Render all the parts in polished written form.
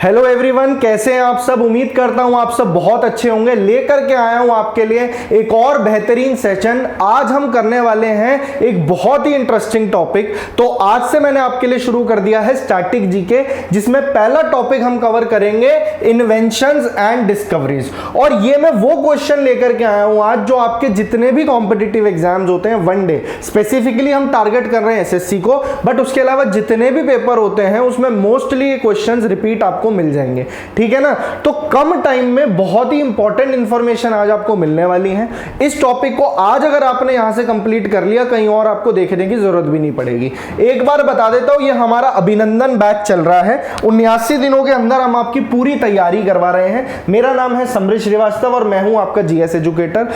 Hello everyone, कैसे हैं आप सब। उम्मीद करता हूं आप सब बहुत अच्छे होंगे। लेकर के आया हूं आपके लिए एक और बेहतरीन सेशन। आज हम करने वाले हैं एक बहुत ही इंटरेस्टिंग टॉपिक। तो आज से मैंने आपके लिए शुरू कर दिया है स्टैटिक जीके, जिसमें पहला टॉपिक हम कवर करेंगे इन्वेंशंस एंड डिस्कवरीज। और ये मैं वो क्वेश्चन लेकर के आया हूं आज जो आपके जितने भी कॉम्पिटिटिव एग्जाम्स होते हैं वन डे, स्पेसिफिकली हम टारगेट कर रहे हैं एसएससी को, बट उसके अलावा जितने भी पेपर होते हैं उसमें मोस्टली ये क्वेश्चंस रिपीट आपको मिल जाएंगे। ठीक है ना। तो कम टाइम में बहुत ही इंपॉर्टेंट इंफॉर्मेशन आज आपको मिलने वाली है। इस टॉपिक को आज अगर आपने यहां से कंप्लीट कर लिया, कहीं और आपको देखने की जरूरत भी नहीं पड़ेगी। एक बार बता देता हूं, ये हमारा अभिनंदन बैच चल रहा है। 79 दिनों के अंदर हम आपकी पूरी तैयारी करवा रहे हैं। मेरा नाम है समृद्ध श्रीवास्तव और मैं हूं आपका जीएस एजुकेटर।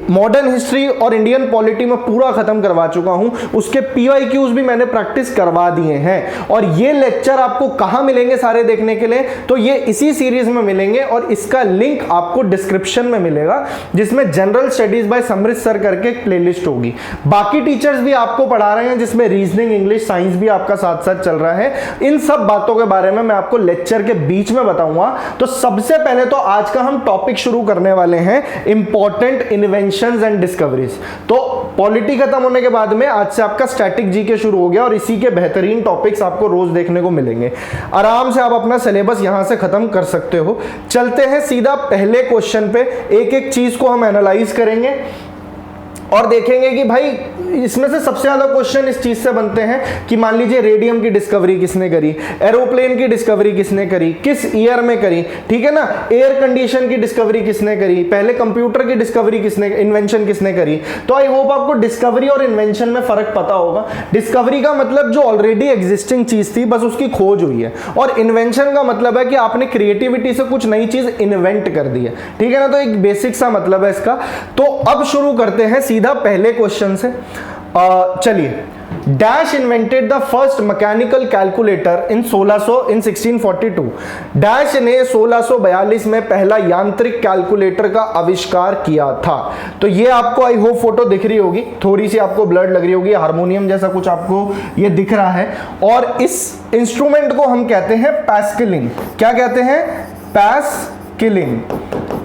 मॉडर्न हिस्ट्री और इंडियन पॉलिटी में पूरा खत्म करवा चुका हूं। उसके पीवाईक्यूज भी मैंने प्रैक्टिस करवा दिए हैं। और ये लेक्चर आपको कहां मिलेंगे सारे देखने के लिए, तो ये इसी सीरीज में मिलेंगे और इसका लिंक आपको डिस्क्रिप्शन में मिलेगा, जिसमें जनरल स्टडीज बाय समृद्ध सर करके एक प्लेलिस्ट होगी। बाकी टीचर्स भी आपको पढ़ा रहे हैं, जिसमें रीजनिंग, इंग्लिश, साइंस भी आपका साथ साथ चल रहा है। इन सब बातों के बारे में मैं आपको लेक्चर के बीच में बताऊंगा। तो सबसे पहले तो आज का हम टॉपिक शुरू करने वाले हैं इंपॉर्टेंट इन्वेंशंस एंड डिस्कवरीज। तो पॉलिटी खत्म होने के बाद में आज से आपका स्टैटिक जीके शुरू हो गया और इसी के बेहतरीन टॉपिक्स आपको रोज देखने को मिलेंगे। आराम से आप अपना सिलेबस यहां से खत्म कर सकते हो। चलते हैं सीधा पहले क्वेश्चन पे। एक एक चीज को हम एनालाइज करेंगे और देखेंगे कि भाई इसमें से सबसे ज्यादा क्वेश्चन इस चीज से बनते हैं कि मान लीजिए रेडियम की डिस्कवरी किसने करी, एरोप्लेन की डिस्कवरी किसने करी, किस ईयर में करी। ठीक है ना। एयर कंडीशन की डिस्कवरी किसने करी, पहले कंप्यूटर की डिस्कवरी किसने, इन्वेंशन किसने करी। तो आई होप आपको डिस्कवरी और इन्वेंशन में फर्क पता होगा। डिस्कवरी का मतलब जो ऑलरेडी एग्जिस्टिंग चीज थी, बस उसकी खोज हुई है। और इन्वेंशन का मतलब है कि आपने क्रिएटिविटी से कुछ नई चीज इन्वेंट कर दी है। ठीक है ना। तो एक बेसिक सा मतलब है इसका। तो अब शुरू करते हैं सीधा पहले क्वेश्चन से। चलिए, dash invented the first mechanical calculator in 1642। Dash ने 1642 में पहला यांत्रिक कैलकुलेटर का आविष्कार किया था। तो ये आपको आई होप फोटो दिख रही होगी, थोड़ी सी आपको ब्लड लग रही होगी, हारमोनियम जैसा कुछ आपको ये दिख रहा है। और इस इंस्ट्रूमेंट को हम कहते हैं पैस्केलिन। क्या कहते हैं? पैस्केलिन।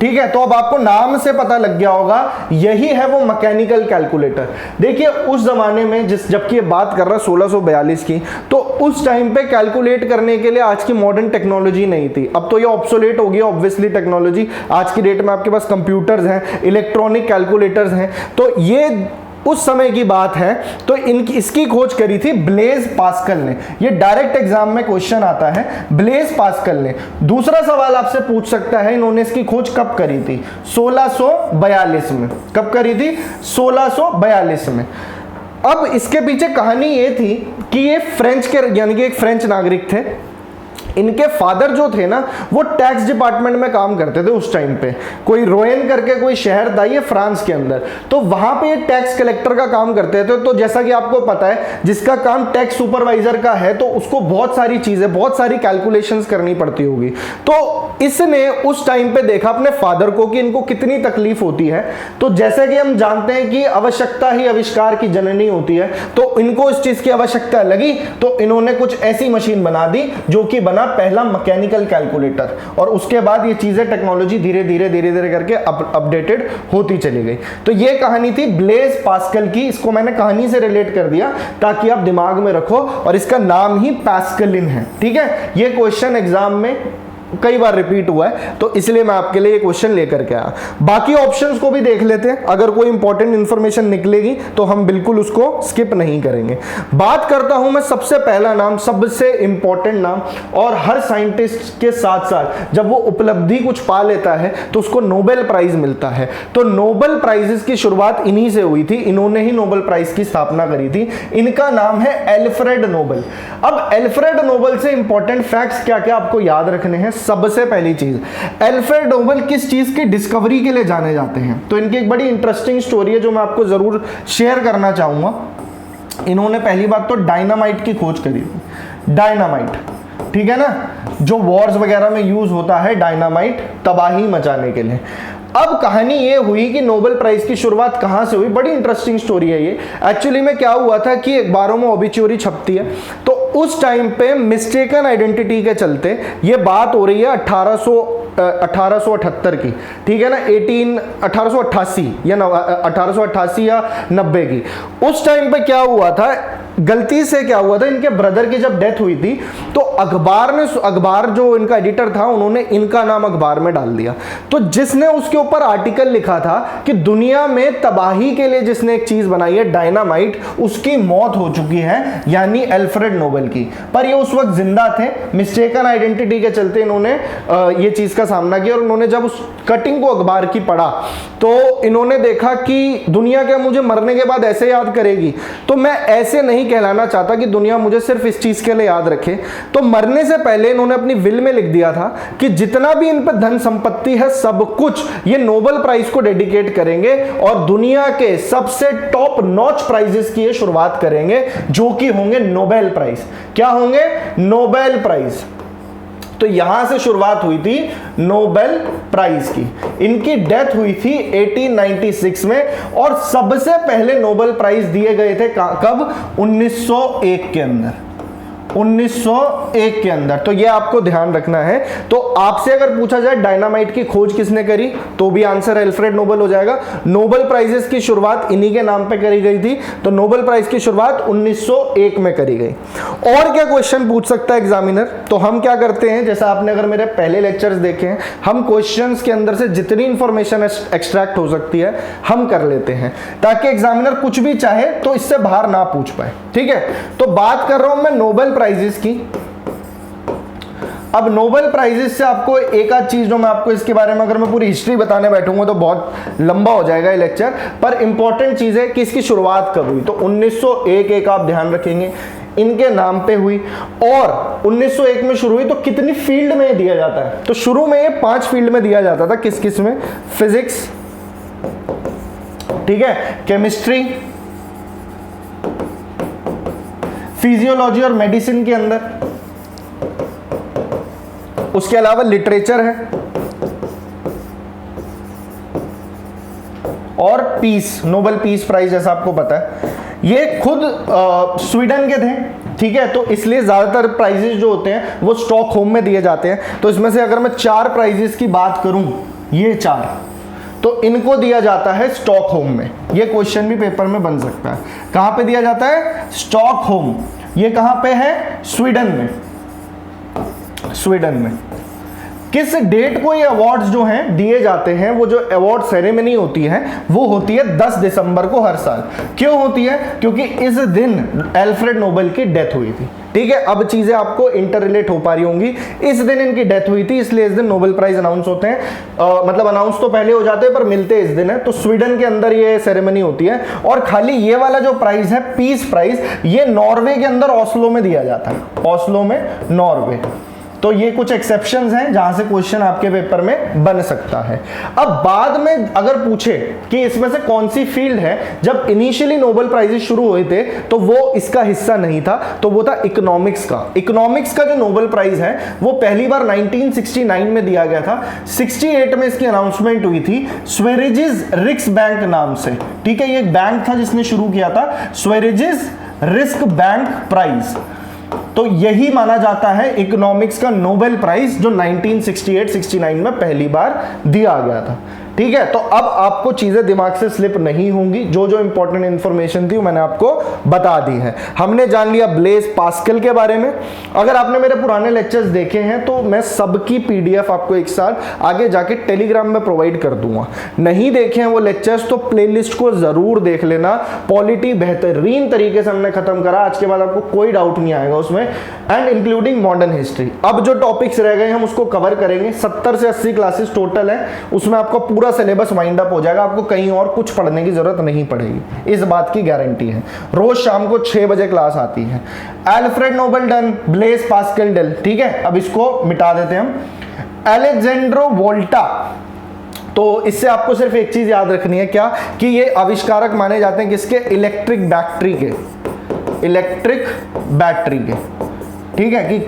ठीक है। तो अब आपको नाम से पता लग गया होगा, यही है वो मैकेनिकल कैलकुलेटर। देखिए उस जमाने में जबकि ये बात कर रहा 1642 की, तो उस टाइम पे कैलकुलेट करने के लिए आज की मॉडर्न टेक्नोलॉजी नहीं थी। अब तो ये ऑब्सोलेट हो गई ऑब्वियसली टेक्नोलॉजी। आज की डेट में आपके पास कंप्यूटर्स हैं, इलेक्ट्रॉनिक कैलकुलेटर्स हैं। तो ये उस समय की बात है। तो इसकी खोज करी थी ब्लेज पास्कल ने। ये डायरेक्ट एग्जाम में क्वेश्चन आता है, ब्लेज पास्कल ने। दूसरा सवाल आपसे पूछ सकता है, इन्होंने इसकी खोज कब करी थी? 1642 में। कब करी थी? 1642 में। अब इसके पीछे कहानी ये थी कि ये फ्रेंच के, यानी कि एक फ्रेंच नागरिक थे। इनके फादर जो थे ना, वो टैक्स डिपार्टमेंट में काम करते थे उस टाइम पे। कोई रोयन करके कोई शहर था ये फ्रांस के अंदर, तो वहां पे ये टैक्स कलेक्टर का काम करते थे। तो जैसा कि आपको पता है, जिसका काम टैक्स सुपरवाइजर का है, तो उसको बहुत सारी चीजें, बहुत सारी कैलकुलेशंस करनी पड़ती होगी। तो इसने उस टाइम पे देखा अपने फादर को कि इनको कितनी तकलीफ होती है। तो जैसे कि हम जानते हैं कि आवश्यकता ही आविष्कार की जननी होती है, तो इनको इस चीज की आवश्यकता लगी, तो इन्होंने कुछ ऐसी मशीन बना दी जो कि बना पहला मैकेनिकल कैलकुलेटर। और उसके बाद ये चीजें, टेक्नोलॉजी धीरे धीरे करके अपडेटेड होती चली गई। तो ये कहानी थी ब्लेज पास्कल की। इसको मैंने कहानी से रिलेट कर दिया ताकि आप दिमाग में रखो, और इसका नाम ही पैस्केलिन है। ठीक है। ये क्वेश्चन एग्जाम में कई बार रिपीट हुआ है, तो इसलिए मैं आपके लिए ये क्वेश्चन लेकर के आया। बाकी ऑप्शंस को भी देख लेते हैं, अगर कोई इंपॉर्टेंट इंफॉर्मेशन निकलेगी तो हम बिल्कुल उसको स्किप नहीं करेंगे। बात करता हूं मैं सबसे पहला नाम, सबसे इंपॉर्टेंट नाम, और हर साइंटिस्ट के साथ साथ जब वो उपलब्धि कुछ पा लेता है तो उसको नोबेल प्राइज मिलता है। तो नोबेल प्राइजेस की शुरुआत इन्हीं से हुई थी, इन्होंने ही नोबेल प्राइज की स्थापना करी थी। इनका नाम है एल्फ्रेड नोबेल। अब एल्फ्रेड नोबेल से इंपॉर्टेंट फैक्ट्स क्या क्या आपको याद रखने हैं। सबसे पहली चीज, एल्फ्रेड नोबेल किस चीज की डिस्कवरी के लिए जाने जाते हैं? तो इनकी एक बड़ी इंटरेस्टिंग स्टोरी है जो मैं आपको जरूर शेयर करना चाहूंगा। इन्होंने पहली बात तो डायनामाइट की खोज करी। डायनामाइट, ठीक है ना, जो वॉर्स वगैरह में यूज होता है, डायनामाइट तबाही मचाने के लिए। अब कहानी ये हुई कि नोबेल प्राइज की शुरुआत कहां से हुई। बड़ी इंटरेस्टिंग स्टोरी है ये। एक्चुअली में क्या हुआ था कि अखबारों में ओबिच्योरी छपती है, तो उस टाइम पे मिस्टेकन आइडेंटिटी के चलते ये बात हो रही है 1878 की, ठीक है ना, 1888 या 1888 या 90 की। उस टाइम पे क्या हुआ था, गलती से क्या हुआ था, इनके ब्रदर की जब डेथ हुई थी तो अखबार जो इनका एडिटर था उन्होंने इनका नाम अखबार में डाल दिया। तो जिसने उसके ऊपर आर्टिकल लिखा था कि दुनिया में तबाही के लिए जिसने एक चीज बनाई है डायनामाइट, उसकी मौत हो चुकी है, यानी अल्फ्रेड नोबेल की। पर ये उस वक्त जिंदा थे, मिस्टेकन आइडेंटिटी के चलते इन्होंने ये चीज का सामना किया। और उन्होंने जब उस कटिंग को अखबार की पढ़ा तो इन्होंने देखा कि दुनिया क्या मुझे मरने के बाद ऐसे याद करेगी, तो मैं ऐसे नहीं कहलाना चाहता कि दुनिया मुझे सिर्फ इस चीज के लिए याद रखे। तो मरने से पहले इन्होंने अपनी विल में लिख दिया था कि जितना भी इन पर धन संपत्ति है सब कुछ ये नोबेल प्राइज को डेडिकेट करेंगे और दुनिया के सबसे टॉप नॉच प्राइजेस की ये शुरुआत करेंगे, जो कि होंगे नोबेल प्राइज। क्या होंगे? Nobel prize. तो यहां से शुरुआत हुई थी नोबेल प्राइज की। इनकी डेथ हुई थी 1896 में और सबसे पहले नोबेल प्राइज दिए गए थे कब? 1901 के अंदर, 1901 के अंदर। तो ये आपको ध्यान रखना है। तो आपसे अगर पूछा जाए डायनामाइट की खोज किसने करी, तो भी आंसर अल्फ्रेड नोबेल हो जाएगा। नोबेल प्राइजेस की शुरुआत इन्हीं के नाम पे करी गई थी, तो नोबेल प्राइज की शुरुआत 1901 में करी गई। और क्या क्वेश्चन पूछ सकता है एग्जामिनर? तो हम क्या करते हैं, जैसा आपने अगर मेरे पहले लेक्चर्स देखे हैं, हम क्वेश्चंस के अंदर से जितनी इंफॉर्मेशन एक्सट्रैक्ट हो सकती है हम कर लेते हैं, ताकि एग्जामिनर कुछ भी चाहे तो इससे बाहर ना पूछ पाए। ठीक है, तो बात कर रहा हूं मैं नोबेल प्राइजेस की। अब नोबेल प्राइजेस से आपको एक आध चीज जो मैं आपको इसके बारे में अगर मैं पूरी हिस्ट्री बताने बैठूंगा तो बहुत लंबा हो जाएगा ये लेक्चर, पर इंपॉर्टेंट चीज है कि इसकी शुरुआत कब हुई। तो 1901 एक आप ध्यान रखेंगे इनके नाम पे हुई, और 1901 में शुरू हुई। तो कितनी फील्ड में दिया जाता है? तो शुरू में ये 5 फील्ड में दिया जाता था। किस किस में? फिजिक्स, ठीक है, केमिस्ट्री, फिजियोलॉजी और मेडिसिन के अंदर, उसके अलावा लिटरेचर है, और पीस, नोबेल पीस प्राइज जैसा आपको पता है ये खुद स्वीडन के थे। ठीक है, तो इसलिए ज्यादातर प्राइजेस जो होते हैं वो स्टॉकहोम में दिए जाते हैं। तो इसमें से अगर मैं 4 प्राइजेस की बात करूं, ये 4, तो इनको दिया जाता है स्टॉकहोम में। ये क्वेश्चन भी पेपर में बन सकता है। कहां पे दिया जाता है? स्टॉकहोम। ये कहां पे है? स्वीडन में, स्वीडन में। किस डेट को ये अवार्ड्स जो हैं दिए जाते हैं? वो जो अवार्ड सेरेमनी होती है वो होती है 10 दिसंबर को हर साल। क्यों होती है? क्योंकि इस दिन अल्फ्रेड नोबेल की डेथ हुई थी। ठीक है, अब चीजें आपको इंटर रिलेट हो पा रही होंगी। इस दिन इनकी डेथ हुई थी, इसलिए इस दिन नोबेल प्राइज अनाउंस होते हैं। मतलब अनाउंस तो पहले हो जाते हैं पर मिलते इस दिन है। तो स्वीडन के अंदर ये सेरेमनी होती है। और खाली ये वाला जो प्राइज है, पीस प्राइज, ये नॉर्वे के अंदर ओस्लो में दिया जाता है। ओस्लो में, नॉर्वे। तो ये कुछ एक्सेप्शंस हैं जहां से क्वेश्चन आपके पेपर में बन सकता है। अब बाद में अगर पूछे कि इसमें से कौन सी फील्ड है, जब इनिशियली नोबेल प्राइजेस शुरू हुए थे तो वो इसका हिस्सा नहीं था, तो वो था इकोनॉमिक्स का। इकोनॉमिक्स का जो नोबेल प्राइज है वो पहली बार 1969 में दिया गया था। 68 में इसकी अनाउंसमेंट हुई थी स्वेरिजेस रिक्सबैंक नाम से। ठीक है, ये एक बैंक था जिसने शुरू किया था, स्वेरिजेस रिक्सबैंक प्राइज। तो यही माना जाता है इकोनॉमिक्स का नोबेल प्राइज, जो 1968-69 में पहली बार दिया गया था। ठीक है, तो अब आपको चीजें दिमाग से स्लिप नहीं होंगी। जो जो इंपॉर्टेंट इंफॉर्मेशन थी वो मैंने आपको बता दी है। हमने जान लिया ब्लेज पास्कल के बारे में। अगर आपने मेरे पुराने लेक्चर्स देखे हैं तो मैं सबकी पीडीएफ आपको एक साथ आगे जाके टेलीग्राम में प्रोवाइड कर दूंगा। नहीं देखे हैं वो लेक्चर्स तो प्लेलिस्ट को जरूर देख लेना। पॉलिटी बेहतरीन तरीके से हमने खत्म करा, आज के बाद आपको कोई डाउट नहीं आएगा उसमें, एंड इंक्लूडिंग मॉडर्न हिस्ट्री। अब जो टॉपिक्स रह गए हम उसको कवर करेंगे। 70 से 80 क्लासेस टोटल है, उसमें आपको पूरा सिलेबस वाइंड अप हो जाएगा। आपको कहीं और कुछ पढ़ने की जरूरत नहीं पड़ेगी, इस बात की गारंटी है। रोज शाम को 6 बजे क्लास आती है। Alfred Nobel done, Blaise Pascal done. ठीक है, अब इसको मिटा देते हैं हम। अलेक्जेंड्रो वोल्टा, तो इससे आपको सिर्फ एक चीज याद रखनी है, क्या कि ये आविष्कारक माने जाते हैं किसके? इलेक्ट्रिक बैटरी के, इलेक्ट्रिक बैटरी के। ठीक है, कि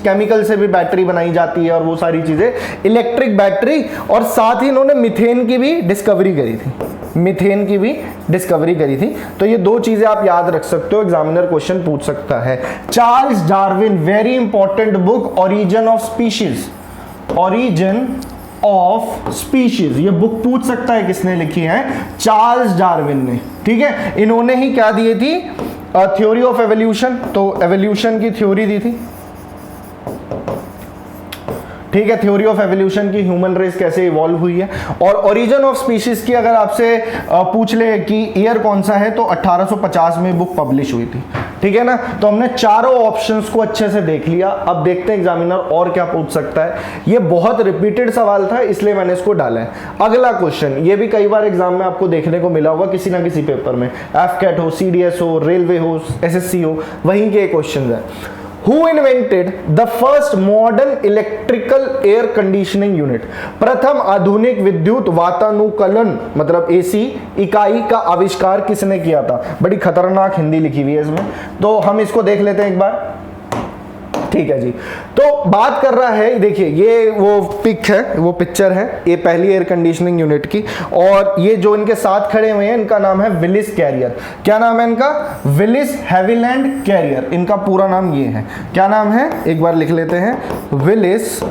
केमिकल से भी बैटरी बनाई जाती है और वो सारी चीजें, इलेक्ट्रिक बैटरी। और साथ ही इन्होंने मीथेन की भी डिस्कवरी करी थी। मीथेन की भी डिस्कवरी करी थी। तो ये दो चीजें आप याद रख सकते हो, एग्जामिनर क्वेश्चन पूछ सकता है। Charles Darwin, very important book, origin of species, origin of species, ये बुक पूछ सकता है किसने लिखी है, चार्ल्स डार्विन ने। ठीक है, इन्होंने ही क्या दिए थी, थ्योरी ऑफ एवोल्यूशन, तो एवोल्यूशन की थ्योरी दी थी। ठीक है, थ्योरी ऑफ एवोल्यूशन की, ह्यूमन रेस कैसे इवॉल्व हुई है। और ओरिजिन ऑफ स्पीशीज की अगर आपसे पूछ ले कि ईयर कौन सा है, तो 1850 में बुक पब्लिश हुई थी। ठीक है ना, तो हमने चारों ऑप्शंस को अच्छे से देख लिया। अब देखते हैं एग्जामिनर और क्या पूछ सकता है। ये बहुत रिपीटेड सवाल था इसलिए मैंने इसको डाला है। अगला क्वेश्चन, ये भी कई बार एग्जाम में आपको देखने को मिला होगा किसी ना किसी पेपर में, एफकेट हो, सीडीएस हो, रेलवे हो, एसएससी हो, वहीं के क्वेश्चन है। Who invented the first modern electrical air conditioning unit? प्रथम आधुनिक विद्युत वातानुकूलन मतलब एसी इकाई का आविष्कार किसने किया था? बड़ी खतरनाक हिंदी लिखी हुई है इसमें, तो हम इसको देख लेते हैं एक बार। ठीक है जी, तो बात कर रहा है, देखिए ये वो पिक है, वो पिक्चर है, ये पहली एयर कंडीशनिंग यूनिट की, और ये जो इनके साथ खड़े हुए हैं इनका नाम है विलिस कैरियर। क्या नाम है इनका? विलिस हैविलैंड कैरियर, इनका पूरा नाम ये है। क्या नाम है, एक बार लिख लेते हैं, विलिस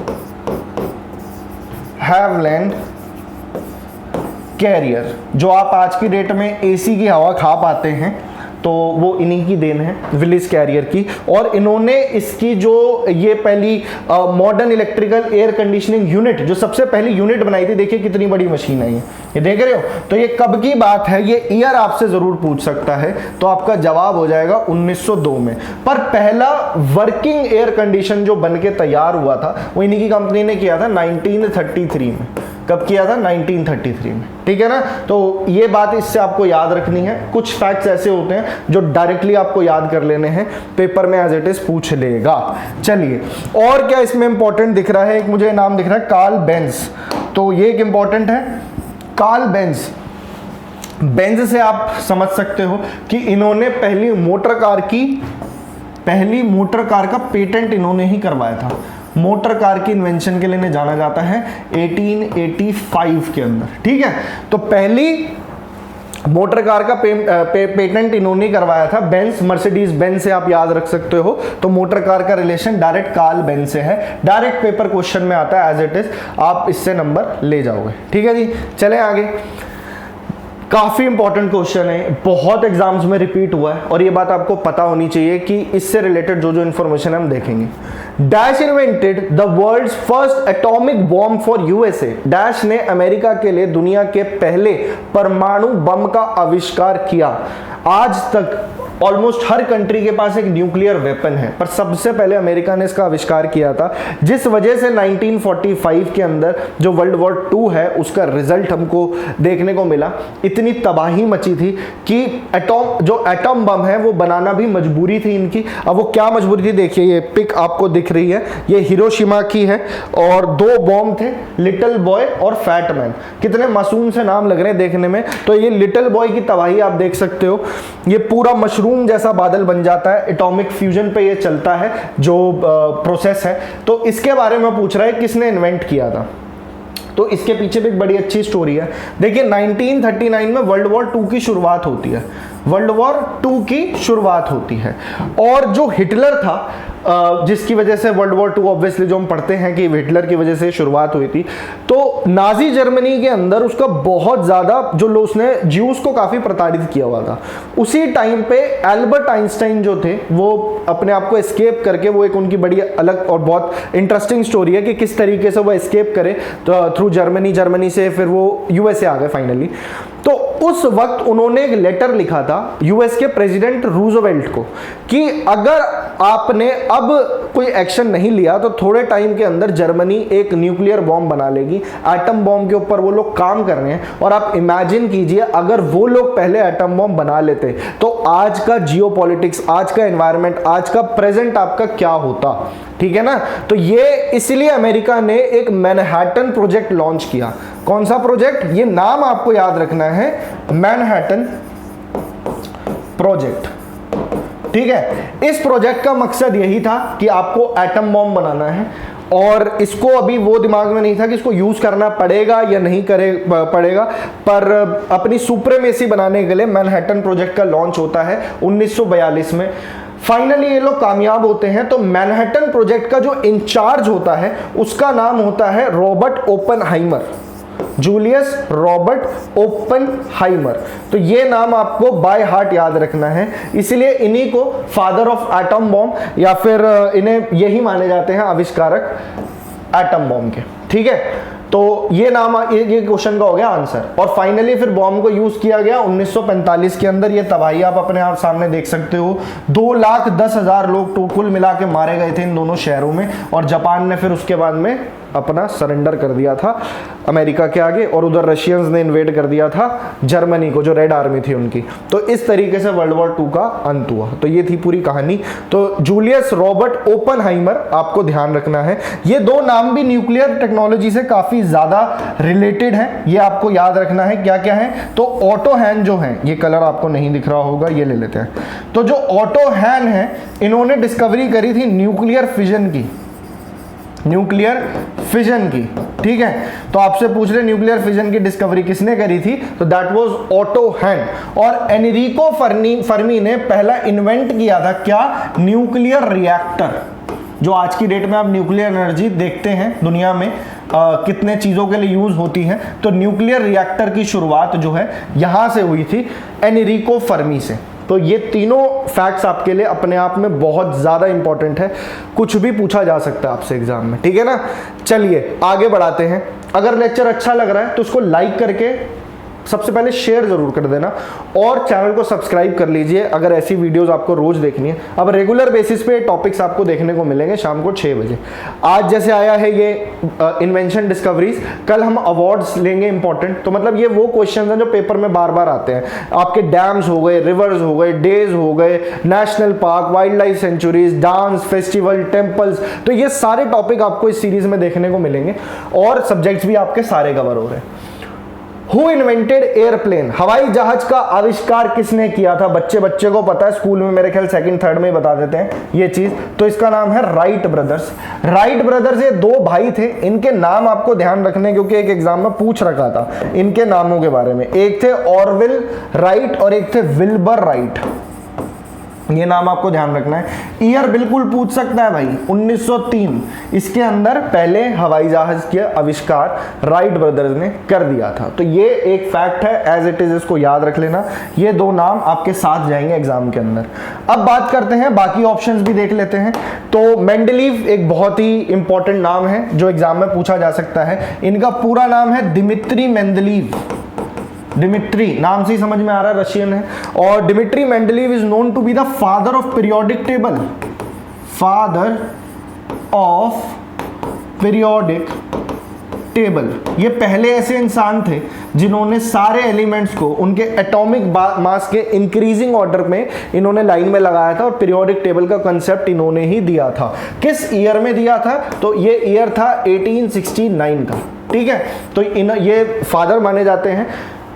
हैविलैंड कैरियर। जो आप आज की डेट में एसी की हवा खा पाते हैं तो वो इन्हीं की देन है, विलिस कैरियर की। और इन्होंने इसकी जो ये पहली modern electrical air conditioning unit, जो सबसे पहली यूनिट बनाई थी, देखिए कितनी बड़ी मशीन है ये देख रहे हो। तो ये कब की बात है, ये ईयर आपसे जरूर पूछ सकता है, तो आपका जवाब हो जाएगा 1902 में। पर पहला वर्किंग एयर कंडीशन जो बन के तैयार हुआ था वो इन्हीं की कंपनी ने किया था 1933 में। कब किया था? 1933 में। ठीक है ना, तो ये बात इससे आपको याद रखनी है। कुछ फैक्ट्स ऐसे होते हैं जो डायरेक्टली आपको याद कर लेने हैं, पेपर में एज इट इज पूछ लेगा। चलिए, और क्या इसमें इंपॉर्टेंट दिख रहा है, एक मुझे नाम दिख रहा है कार्ल बेंज, तो ये एक इंपॉर्टेंट है, कार्ल बेंज। बेंज से आप समझ सकते हो कि इन्होंने पहली मोटर कार का पेटेंट इन्होंने ही करवाया था। मोटर कार की इन्वेंशन के लिए इन्हें जाना जाता है 1885 के अंदर। ठीक है, तो पहली मोटर कार का पेटेंट इन्होंने करवाया था। बेंज, मर्सिडीज बेंज से आप याद रख सकते हो, तो मोटर कार का रिलेशन डायरेक्ट कार्ल बेंज से है। डायरेक्ट पेपर क्वेश्चन में आता है एज इट इज, आप इससे नंबर ले जाओगे। ठीक है जी, चले आगे। काफी इंपॉर्टेंट क्वेश्चन है, बहुत एग्जाम्स में रिपीट हुआ है, और ये बात आपको पता होनी चाहिए कि इससे रिलेटेड जो जो इंफॉर्मेशन हम देखेंगे। Dash invented the world's first atomic bomb for USA. Dash ने अमेरिका के लिए दुनिया के पहले परमाणु बम का आविष्कार किया। आज तक ऑलमोस्ट हर कंट्री के पास एक न्यूक्लियर वेपन है, पर सबसे पहले अमेरिका ने इसका आविष्कार किया था, जिस वजह से 1945 के अंदर जो वर्ल्ड वॉर 2 है उसका रिजल्ट हमको देखने को मिला। इतनी तबाही मची थी कि एटॉम बम है वो बनाना भी मजबूरी थी इनकी। अब वो क्या मजबूरी थी, देखिए ये पिक आपको दिख रही है, ये हिरोशिमा की है, और दो बॉम्ब थे, लिटिल बॉय और फैट मैन। कितने मासूम से नाम लग रहे हैं देखने में। तो ये लिटिल बॉय की तबाही आप देख सकते हो, ये पूरा मशरूम जैसा बादल बन जाता है, एटॉमिक फ्यूजन पे ये चलता है जो प्रोसेस है। तो इसके बारे में पूछ रहा है किसने इन्वेंट किया था, तो इसके पीछे भी एक बड़ी अच्छी स्टोरी है। देखिए 1939 में वर्ल्ड वॉर 2 की शुरुआत होती है, वर्ल्ड वॉर 2 की शुरुआत होती है, और जो हिटलर था, जिसकी वजह से वर्ल्ड वॉर 2 ऑब्वियसली जो हम पढ़ते हैं कि हिटलर की वजह से शुरुआत हुई थी, तो नाजी जर्मनी के अंदर उसका बहुत ज़्यादा जो लोग, उसने ज्यूस को काफ़ी प्रताड़ित किया हुआ था। उसी टाइम पे एल्बर्ट आइंस्टाइन जो थे वो अपने आप को एस्केप करके, वो एक उनकी बड़ी अलग और बहुत इंटरेस्टिंग स्टोरी है कि किस तरीके से वो एस्केप करे तो थ्रू जर्मनी से फिर वो यूएसए आ गए फाइनली। तो उस वक्त उन्होंने एक लेटर लिखा था यूएस के प्रेसिडेंट रूजवेल्ट को कि अगर आपने अब कोई एक्शन नहीं लिया तो थोड़े टाइम के अंदर जर्मनी एक न्यूक्लियर बॉम्ब बना लेगी। एटम बॉम्ब के ऊपर वो लोग काम कर रहे हैं, और आप इमेजिन कीजिए अगर वो लोग पहले एटम बॉम्ब बना लेते तो आज का जियोपॉलिटिक्स, आज का एनवायरनमेंट, आज का प्रेजेंट आपका क्या होता। ठीक है ना, तो ये इसलिए अमेरिका ने एक मैनहट्टन प्रोजेक्ट लॉन्च किया। कौन सा प्रोजेक्ट, ये नाम आपको याद रखना है, मैनहट्टन प्रोजेक्ट। ठीक है, इस प्रोजेक्ट का मकसद यही था कि आपको एटम बॉम्ब बनाना है, और इसको अभी वो दिमाग में नहीं था कि इसको यूज करना पड़ेगा या नहीं पड़ेगा, पर अपनी सुप्रीमेसी बनाने के लिए मैनहट्टन प्रोजेक्ट का लॉन्च होता है 1942 में। फाइनली ये लोग कामयाब होते हैं। तो मैनहट्टन प्रोजेक्ट का जो इंचार्ज होता है उसका नाम होता है Robert Oppenheimer, Julius Robert Oppenheimer. तो ये नाम आपको बाय हार्ट याद रखना है, इसलिए इन्हीं को फादर ऑफ एटम बॉम्ब या फिर इन्हें यही माने जाते हैं आविष्कारक एटम बॉम्ब के। ठीक है, तो ये नाम, ये क्वेश्चन का हो गया आंसर। और फाइनली फिर बॉम्ब को यूज किया गया 1945 के अंदर। ये तबाही आप अपने आप सामने देख सकते हो, 2,10,000 लोग तो कुल मिला के मारे गए थे इन दोनों शहरों में। और जापान ने फिर उसके बाद में अपना सरेंडर कर दिया था अमेरिका के आगे, और उधर रशियंस ने इन्वेड कर दिया था जर्मनी को, जो रेड आर्मी थी उनकी। तो इस तरीके से वर्ल्ड वॉर 2 का अंत हुआ। तो ये थी पूरी कहानी। तो जूलियस रॉबर्ट ओपेनहाइमर आपको ध्यान रखना है। ये दो नाम भी न्यूक्लियर टेक्नोलॉजी से काफी ज्यादा रिलेटेड है, ये आपको याद रखना है। क्या क्या है? तो ऑटो हैन जो है, ये कलर आपको नहीं दिख रहा होगा, ये ले लेते हैं। तो जो ऑटो हैन है, इन्होंने डिस्कवरी करी थी न्यूक्लियर फिजन की, न्यूक्लियर फिजन की। ठीक है, तो आपसे पूछ रहे न्यूक्लियर फिजन की डिस्कवरी किसने करी थी? तो दैट वाज ऑटो हैन। और एनरिको फर्मी ने पहला इन्वेंट किया था क्या? Nuclear reactor. जो आज की डेट में आप न्यूक्लियर एनर्जी देखते हैं दुनिया में कितने चीजों के लिए यूज होती है, तो न्यूक्लियर रिएक्टर की शुरुआत जो है यहां से हुई थी, एनरिको फर्मी से। तो ये तीनों फैक्ट्स आपके लिए अपने आप में बहुत ज़्यादा इंपॉर्टेंट है, कुछ भी पूछा जा सकता है आपसे एग्जाम में। ठीक है ना, चलिए आगे बढ़ाते हैं। अगर लेक्चर अच्छा लग रहा है तो उसको लाइक करके सबसे पहले शेयर जरूर कर देना, और चैनल को सब्सक्राइब कर लीजिए अगर ऐसी वीडियोस आपको रोज देखनी है। अब रेगुलर बेसिस पे टॉपिक्स आपको देखने को मिलेंगे शाम को 6 बजे। आज जैसे आया है ये इन्वेंशन डिस्कवरीज, कल हम अवार्ड्स लेंगे इंपॉर्टेंट। तो मतलब ये वो क्वेश्चंस हैं जो पेपर में बार बार आते हैं। आपके डैम्स हो गए, रिवर्स हो गए, डेज हो गए, national park, wild life sanctuaries, dance, festival, temples, तो ये सारे टॉपिक आपको इस सीरीज में देखने को मिलेंगे, और सब्जेक्ट्स भी आपके सारे कवर हो रहे हैं। Who invented airplane? हवाई जहाज का आविष्कार किसने किया था? बच्चे को पता है, स्कूल में मेरे ख्याल 2nd 3rd में ही बता देते हैं ये चीज। तो इसका नाम है राइट ब्रदर्स। राइट ब्रदर्स ये 2 भाई थे, इनके नाम आपको ध्यान रखने, क्योंकि एक एग्जाम में पूछ रखा था इनके नामों के बारे में। एक थे ऑरविल राइट और एक थे विल्बर राइट। ये नाम आपको ध्यान रखना है। ईयर बिल्कुल पूछ सकता है भाई, 1903। इसके अंदर पहले हवाई जहाज के आविष्कार राइट ब्रदर्स ने कर दिया था। तो ये एक फैक्ट है, एज इट इज, इसको याद रख लेना। ये 2 नाम आपके साथ जाएंगे एग्जाम के अंदर। अब बात करते हैं, बाकी ऑप्शंस भी देख लेते हैं। तो मेंडलीव एक बहुत ही इंपॉर्टेंट नाम है जो एग्जाम में पूछा जा सकता है। इनका पूरा नाम है दिमित्री मेंडलीव। डिमिट्री नाम से ही समझ में आ रहा है रशियन है। और Dmitri Mendeleev is known to be the father of periodic table, father of periodic table. ये पहले ऐसे इंसान थे जिन्होंने सारे एलिमेंट्स को उनके एटॉमिक मास के इंक्रीजिंग ऑर्डर में इन्होंने लाइन में लगाया था, और पीरियोडिक टेबल का कंसेप्ट इन्होंने ही दिया था। किस ईयर में दिया था? तो ये ईयर था 1869 का। ठीक है, तो ये फादर माने जाते हैं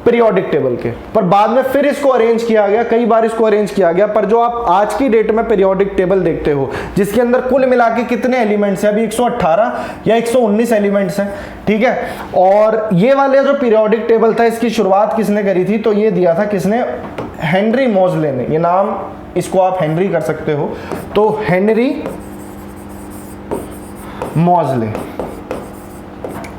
पीरियोडिक टेबल के। पर बाद में फिर इसको अरेंज किया गया, कई बार इसको अरेंज किया गया। पर जो आप आज की डेट में पीरियोडिक टेबल देखते हो, जिसके अंदर कुल मिला के कितने एलिमेंट्स हैं? अभी 118 या 119 एलिमेंट्स हैं। ठीक है, और ये वाले जो पीरियोडिक टेबल था, इसकी शुरुआत किसने करी थी? तो ये दिया था किसने? हेनरी मोजले ने। ये नाम, इसको आप हेनरी कर सकते हो। तो हेनरी मोजले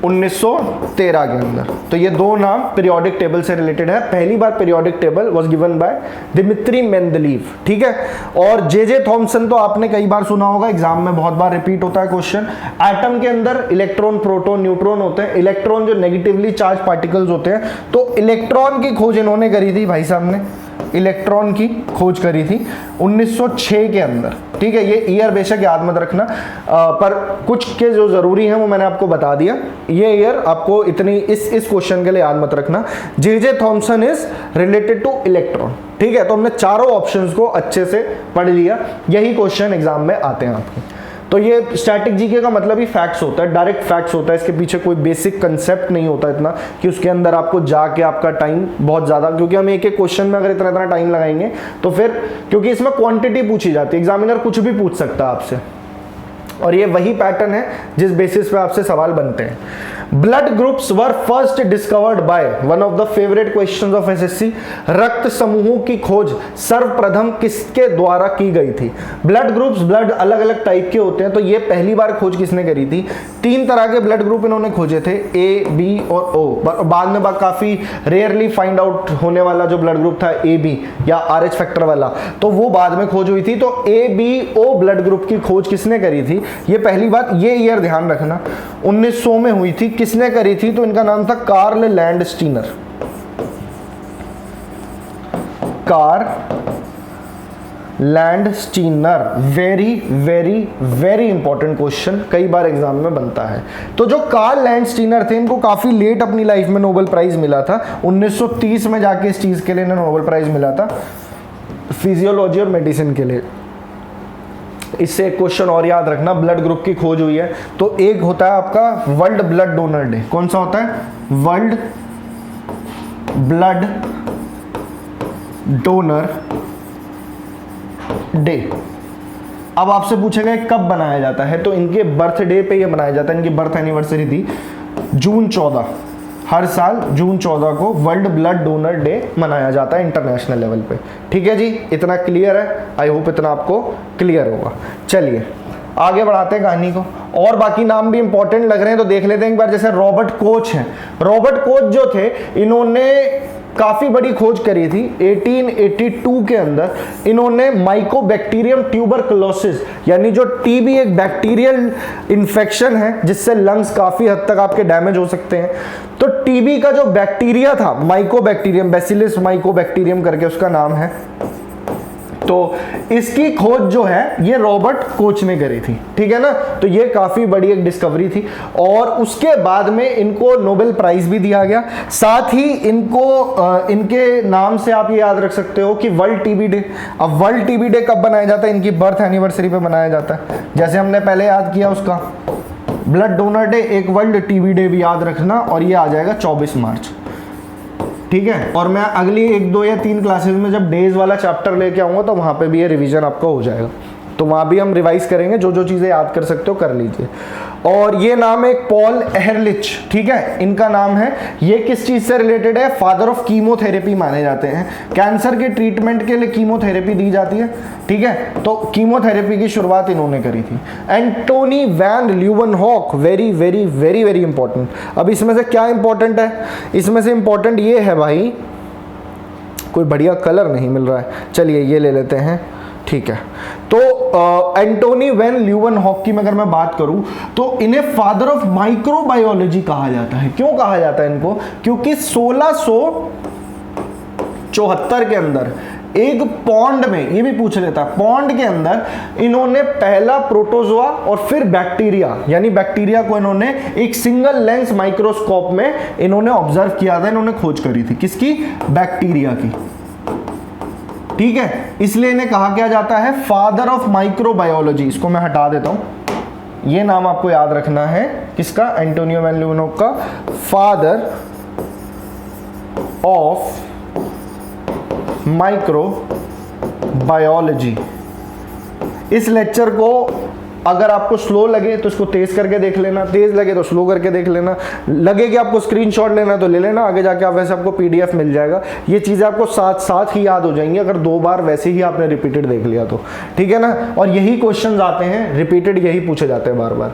1913 के अंदर। तो ये 2 नाम पीरियोडिक टेबल से रिलेटेड है। पहली बार periodic table was given by Dmitri Mendeleev. ठीक है, और जे थॉमसन तो आपने कई बार सुना होगा, एग्जाम में बहुत बार रिपीट होता है क्वेश्चन। एटम के अंदर इलेक्ट्रॉन, प्रोटॉन, न्यूट्रॉन होते हैं। इलेक्ट्रॉन जो नेगेटिवली चार्ज पार्टिकल्स होते हैं, तो इलेक्ट्रॉन की खोज इन्होंने करी थी भाई साहब ने। इलेक्ट्रॉन की खोज करी थी 1906 के अंदर। ठीक है, ये ईयर बेशक याद मत रखना, पर कुछ के जो जरूरी है वो मैंने आपको बता दिया। ये ईयर आपको इतनी इस क्वेश्चन के लिए याद मत रखना। J Thomson is related two electron. ठीक है, तो हमने चारों ऑप्शंस को अच्छे से पढ़ लिया। यही क्वेश्चन एग्जाम में आते हैं आपके। तो ये स्टैटिक जीके का मतलब ही फैक्ट्स होता है, डायरेक्ट फैक्ट्स होता है। इसके पीछे कोई बेसिक कंसेप्ट नहीं होता इतना कि उसके अंदर आपको जाके आपका टाइम बहुत ज़्यादा, क्योंकि हम एक क्वेश्चन में अगर इतना टाइम लगाएंगे तो फिर, क्योंकि इसमें क्वांटिटी पूछी जाती है, एग्जामिनर कुछ भी पूछ सकता है आपसे। और ये वही पैटर्न है जिस बेसिस पे आपसे सवाल बनते हैं। Blood groups were first discovered by, one of the favourite questions of SSC, रक्त समूहों की खोज सर्वप्रथम किसके द्वारा की गई थी? ब्लड ग्रुप्स, ब्लड अलग अलग टाइप के होते हैं, तो ये पहली बार खोज किसने करी थी? 3 तरह के ब्लड ग्रुप इन्होंने खोजे थे, ए, बी और ओ। बाद में काफी रेयरली फाइंड आउट होने वाला जो ब्लड ग्रुप था ए बी या RH फैक्टर वाला, तो वो बाद में खोज हुई थी। तो ABO ब्लड ग्रुप की खोज किसने करी थी? ये पहली बात, ये ईयर ध्यान रखना, 1900 में हुई थी। किसने करी थी? तो इनका नाम था Karl Landsteiner. Karl Landsteiner, very very very important question, कई बार एग्जाम में बनता है। तो जो कार्ल लैंडस्टीनर थे, इनको काफी लेट अपनी लाइफ में नोबेल प्राइज मिला था। 1930 में जाके इस चीज के लिए इन्हें नोबेल प्राइज मिला था, फिजियोलॉजी और मेडिसिन के लिए। इससे एक क्वेश्चन और याद रखना, ब्लड ग्रुप की खोज हुई है तो एक होता है आपका वर्ल्ड ब्लड डोनर डे। कौन सा होता है? World blood donor day. अब आपसे पूछेगा कब बनाया जाता है, तो इनके बर्थडे पे ये बनाया जाता है। इनकी बर्थ एनिवर्सरी थी जून 14, हर साल जून 14 को वर्ल्ड ब्लड डोनर डे मनाया जाता है इंटरनेशनल लेवल पे। ठीक है जी, इतना क्लियर है? आई होप इतना आपको क्लियर होगा। चलिए आगे बढ़ाते हैं कहानी को, और बाकी नाम भी इंपॉर्टेंट लग रहे हैं तो देख लेते हैं एक बार। जैसे रॉबर्ट कोच हैं, रॉबर्ट कोच जो थे इन्होंने काफी बड़ी खोज करी थी 1882 के अंदर। इन्होंने माइकोबैक्टीरियम ट्यूबरकुलोसिस, यानी जो टीबी एक बैक्टीरियल इन्फेक्शन है जिससे लंग्स काफी हद तक आपके डैमेज हो सकते हैं, तो टीबी का जो बैक्टीरिया था माइकोबैक्टीरियम, बैसिलस माइकोबैक्टीरियम करके उसका नाम है, तो इसकी खोज जो है ये रॉबर्ट कोच ने करी थी। ठीक है ना, तो ये काफी बड़ी एक डिस्कवरी थी और उसके बाद में इनको नोबेल प्राइज भी दिया गया। साथ ही इनको इनके नाम से आप ये याद रख सकते हो कि वर्ल्ड टीबी डे। अब वर्ल्ड टीबी डे कब बनाया जाता है? इनकी बर्थ एनिवर्सरी पे बनाया जाता है, जैसे हमने पहले याद किया उसका ब्लड डोनर डे, एक वर्ल्ड टीबी डे भी याद रखना, और ये आ जाएगा 24 मार्च। ठीक है, और मैं अगली 1, 2 या 3 क्लासेस में जब डेज वाला चैप्टर लेके आऊंगा तो वहां पे भी ये रिवीजन आपका हो जाएगा, तो वहां भी हम रिवाइज करेंगे, जो जो चीजें याद कर सकते हो कर लीजिए। और ये नाम है पॉल एहरलिच। ठीक है, इनका नाम है। ये किस चीज से रिलेटेड है? फादर ऑफ कीमोथेरेपी माने जाते हैं। कैंसर के ट्रीटमेंट के लिए कीमोथेरेपी दी जाती है। ठीक है, तो कीमोथेरेपी की शुरुआत इन्होंने करी थी। Antonie van Leeuwenhoek, very very very very important. अब इसमें से क्या इंपॉर्टेंट है? इसमें से इंपॉर्टेंट ये है भाई, कोई बढ़िया कलर नहीं मिल रहा है, चलिए ये ले लेते हैं। ठीक है, तो एंटोनी वैन ल्यूवेनहॉक की अगर मैं बात करूं तो इन्हें फादर ऑफ माइक्रोबायोलॉजी कहा जाता है। क्यों कहा जाता है इनको? क्योंकि 1674 के अंदर एक पॉन्ड में, ये भी पूछ लेता है, पॉन्ड के अंदर इन्होंने पहला प्रोटोजोआ और फिर बैक्टीरिया, यानी बैक्टीरिया को इन्होंने एक सिंगल लेंस माइक्रोस्कोप में इन्होंने ऑब्जर्व किया था, इन्होंने खोज करी थी। किसकी? बैक्टीरिया की। ठीक है, इसलिए इन्हें कहा क्या जाता है? Father of microbiology. इसको मैं हटा देता हूं, ये नाम आपको याद रखना है किसका? एंटोनियो वैन ल्यूवेनहॉक का, फादर ऑफ माइक्रोबायोलॉजी। इस लेक्चर को अगर आपको स्लो लगे तो इसको तेज करके देख लेना, तेज लगे तो स्लो करके देख लेना, लगे कि आपको स्क्रीनशॉट लेना तो ले लेना, आगे जाके आप वैसे आपको PDF मिल जाएगा। ये चीज़ें आपको साथ साथ ही याद हो जाएंगी अगर 2 बार वैसे ही आपने रिपीटेड देख लिया तो। ठीक है ना, और यही क्वेश्चन आते हैं रिपीटेड, यही पूछे जाते हैं बार बार।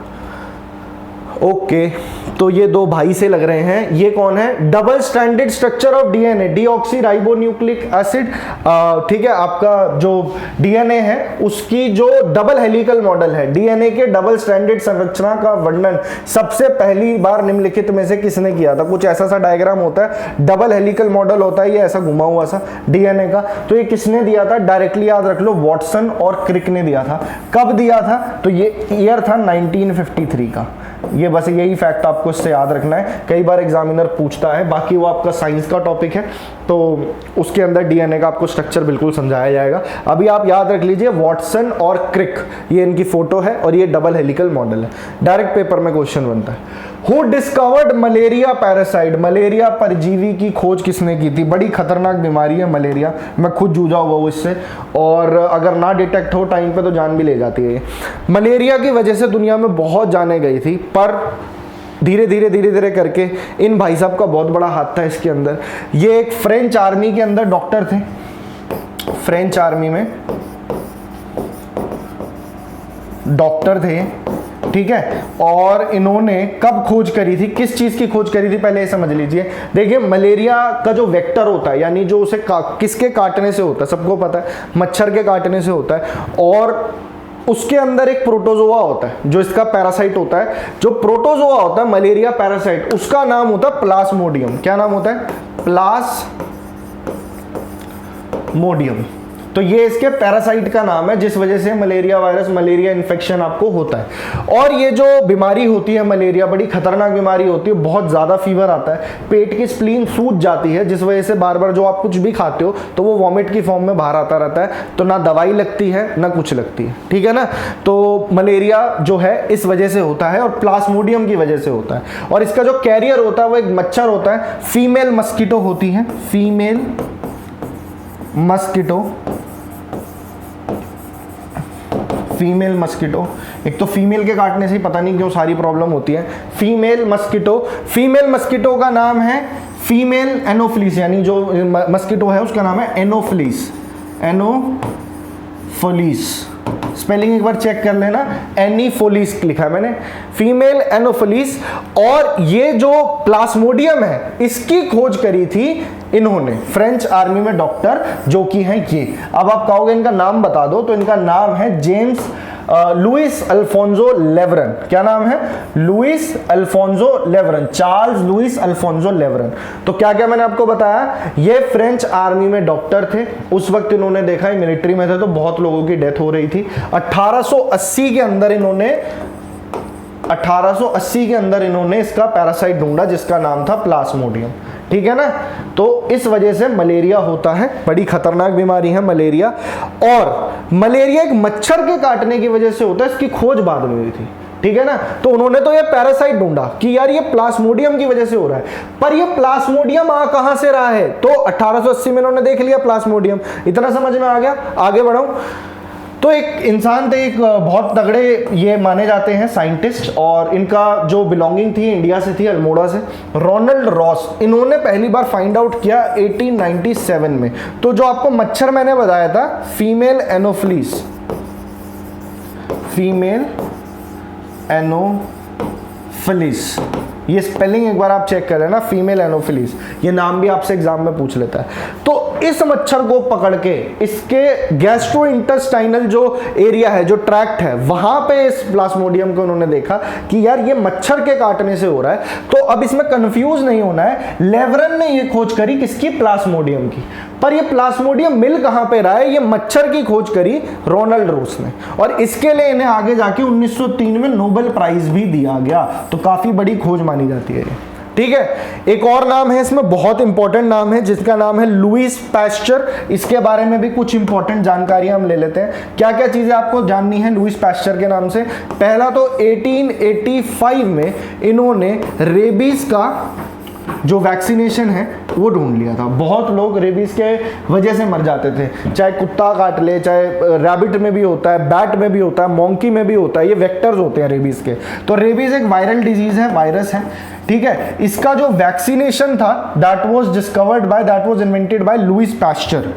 ओके, तो ये 2 भाई से लग रहे हैं। ये कौन है? Double stranded structure of DNA, deoxyribonucleic acid. ठीक है, आपका जो DNA है उसकी जो डबल हेलिकल मॉडल है, DNA के डबल स्ट्रैंडेड संरचना का वर्णन सबसे पहली बार निम्नलिखित में से किसने किया था? कुछ ऐसा सा डायग्राम होता है, डबल हेलिकल मॉडल होता है, ये ऐसा घुमा हुआ सा DNA का, तो ये किसने दिया था? डायरेक्टली याद रख लो, वॉटसन और क्रिक ने दिया था। कब दिया था? तो ये ईयर था 1953 का। ये बस यही फैक्ट आपको आपको इससे याद रखना है, कई बार एग्जामिनर पूछता है। बाकी वो आपका साइंस का टॉपिक है, तो उसके अंदर डीएनए का आपको स्ट्रक्चर बिल्कुल समझाया जाएगा। अभी आप याद रख लीजिए वाटसन और क्रिक, ये इनकी फोटो है और ये डबल हेलिकल मॉडल है। डायरेक्ट पेपर में क्वेश्चन बनता है। Who discovered malaria parasite, malaria परजीवी की खोज किसने की थी? बड़ी खतरनाक बीमारी है मलेरिया, मैं खुद जूझा हुआ हूँ इससे, और अगर ना डिटेक्ट हो टाइम पे तो जान भी ले जाती है ये। मलेरिया की वजह से दुनिया में बहुत जाने गई थी, पर धीरे धीरे करके इन भाई साहब का बहुत बड़ा हाथ था इसके अंदर। ये एक फ्रेंच आर्मी के अंदर डॉक्टर थे, फ्रेंच आर्मी में डॉक्टर थे, ठीक है। और इन्होंने कब खोज करी थी, किस चीज की खोज करी थी, पहले ये समझ लीजिए। देखिए मलेरिया का जो वेक्टर होता है, यानी जो उसे किसके काटने से होता है, सबको पता है मच्छर के काटने से होता है, और उसके अंदर एक प्रोटोजोआ होता है जो इसका पैरासाइट होता है। जो प्रोटोजोआ होता है मलेरिया पैरासाइट, उसका नाम होता है प्लाज्मोडियम। क्या नाम होता है? प्लाज्मोडियम। तो ये इसके पैरासाइट का नाम है, जिस वजह से मलेरिया वायरस, मलेरिया इन्फेक्शन आपको होता है। और ये जो बीमारी होती है मलेरिया, बड़ी खतरनाक बीमारी होती है, बहुत ज़्यादा फीवर आता है, पेट की स्प्लीन सूज जाती है, जिस वजह से बार बार जो आप कुछ भी खाते हो तो वो वॉमिट की फॉर्म में बाहर आता रहता है। तो ना दवाई लगती है ना कुछ लगती है, ठीक है ना। तो मलेरिया जो है इस वजह से होता है और प्लाज्मोडियम की वजह से होता है। और इसका जो कैरियर होता है वो एक मच्छर होता है, फीमेल मस्कीटो होती है, फीमेल मस्कीटो। फीमेल मस्कीटो, एक तो फीमेल के काटने से पता नहीं क्यों सारी प्रॉब्लम होती है। फीमेल मस्कीटो, फीमेल मस्कीटो का नाम है फीमेल एनोफिलीस, यानी जो मस्कीटो है उसका नाम है एनोफिलीस, एनोफिलीस। स्पेलिंग एक बार चेक कर लेना, एनीफोलिस लिखा है मैंने, फीमेल एनोफिलीस। और ये जो प्लाज्मोडियम है इसकी खोज करी थी इन्होंने, फ्रेंच आर्मी में डॉक्टर जो कि हैं ये। अब आप कहोगे इनका नाम बता दो, तो इनका नाम है जेम्स लुइस अल्फोंसो लेवरन। क्या नाम है? Louis Alphonse Laveran, Charles Louis Alphonse Laveran. तो क्या क्या मैंने आपको बताया, ये फ्रेंच आर्मी में डॉक्टर थे। उस वक्त इन्होंने देखा है मिलिट्री में थे तो बहुत लोगों की डेथ हो रही थी। 1880 के अंदर इन्होंने इसका पैरासाइट ढूंढा जिसका नाम था प्लाज्मोडियम, ठीक है ना। तो इस वजह से मलेरिया होता है, बड़ी खतरनाक बीमारी है मलेरिया। और मलेरिया एक मच्छर के काटने की वजह से होता है, इसकी खोज बाद में हुई थी, ठीक है ना। तो उन्होंने तो ये पैरासाइट ढूंढा कि यार ये प्लाज्मोडियम की वजह से हो रहा है, पर ये प्लाज्मोडियम कहां से रहा है, तो 1880 में इन्होंने देख लिया प्लाज्मोडियम। इतना समझ में आ गया, आगे बढ़ो। तो एक इंसान थे, एक बहुत तगड़े ये माने जाते हैं साइंटिस्ट, और इनका जो बिलोंगिंग थी इंडिया से थी, अल्मोड़ा से, रोनाल्ड रॉस। इन्होंने पहली बार फाइंड आउट किया 1897 में। तो जो आपको मच्छर मैंने बताया था, फीमेल एनोफिलीस, फीमेल एनोफिलीस, ये स्पेलिंग एक बार आप चेक कर लेना, फीमेल एनोफिलीस। ये नाम भी आपसे एग्जाम में पूछ लेता है। तो इस मच्छर को पकड़ के इसके गैस्ट्रोइंटेस्टाइनल जो एरिया है, जो ट्रैक्ट है, वहां पे इस प्लाज्मोडियम को उन्होंने देखा कि यार ये मच्छर के काटने से हो रहा है। तो अब इसमें कंफ्यूज नहीं होना है, लेवरन ने ये खोज करी किसकी? प्लाज्मोडियम की। पर ये प्लाज्मोडियम मिल कहां पे रहा है? ये मच्छर की खोज करी रोनाल्ड रॉस ने, और इसके लिए इन्हें आगे जाके 1903 में नोबेल प्राइज भी दिया गया। तो काफी बड़ी खोज मानी जाती है ये, ठीक है। एक और नाम है इसमें, बहुत इंपॉर्टेंट नाम है, जिसका नाम है लुइस पैस्चर। इसके बारे में भी कुछ इंपॉर्टेंट जानकारी हम ले लेते हैं। क्या क्या चीजें आपको जाननी है लुइस पैस्चर के नाम से? पहला तो 1885 में इन्होंने रेबीज का जो वैक्सीनेशन है वो ढूंढ लिया था। बहुत लोग रेबीज के वजह से मर जाते थे, चाहे कुत्ता काट ले, चाहे रैबिट में भी होता है, बैट में भी होता है, मोंकी में भी होता है, ये वेक्टर्स होते हैं रेबीज के। तो रेबीज एक वायरल डिजीज है, वायरस है, ठीक है। इसका जो वैक्सीनेशन था that was invented by Louis Pasteur.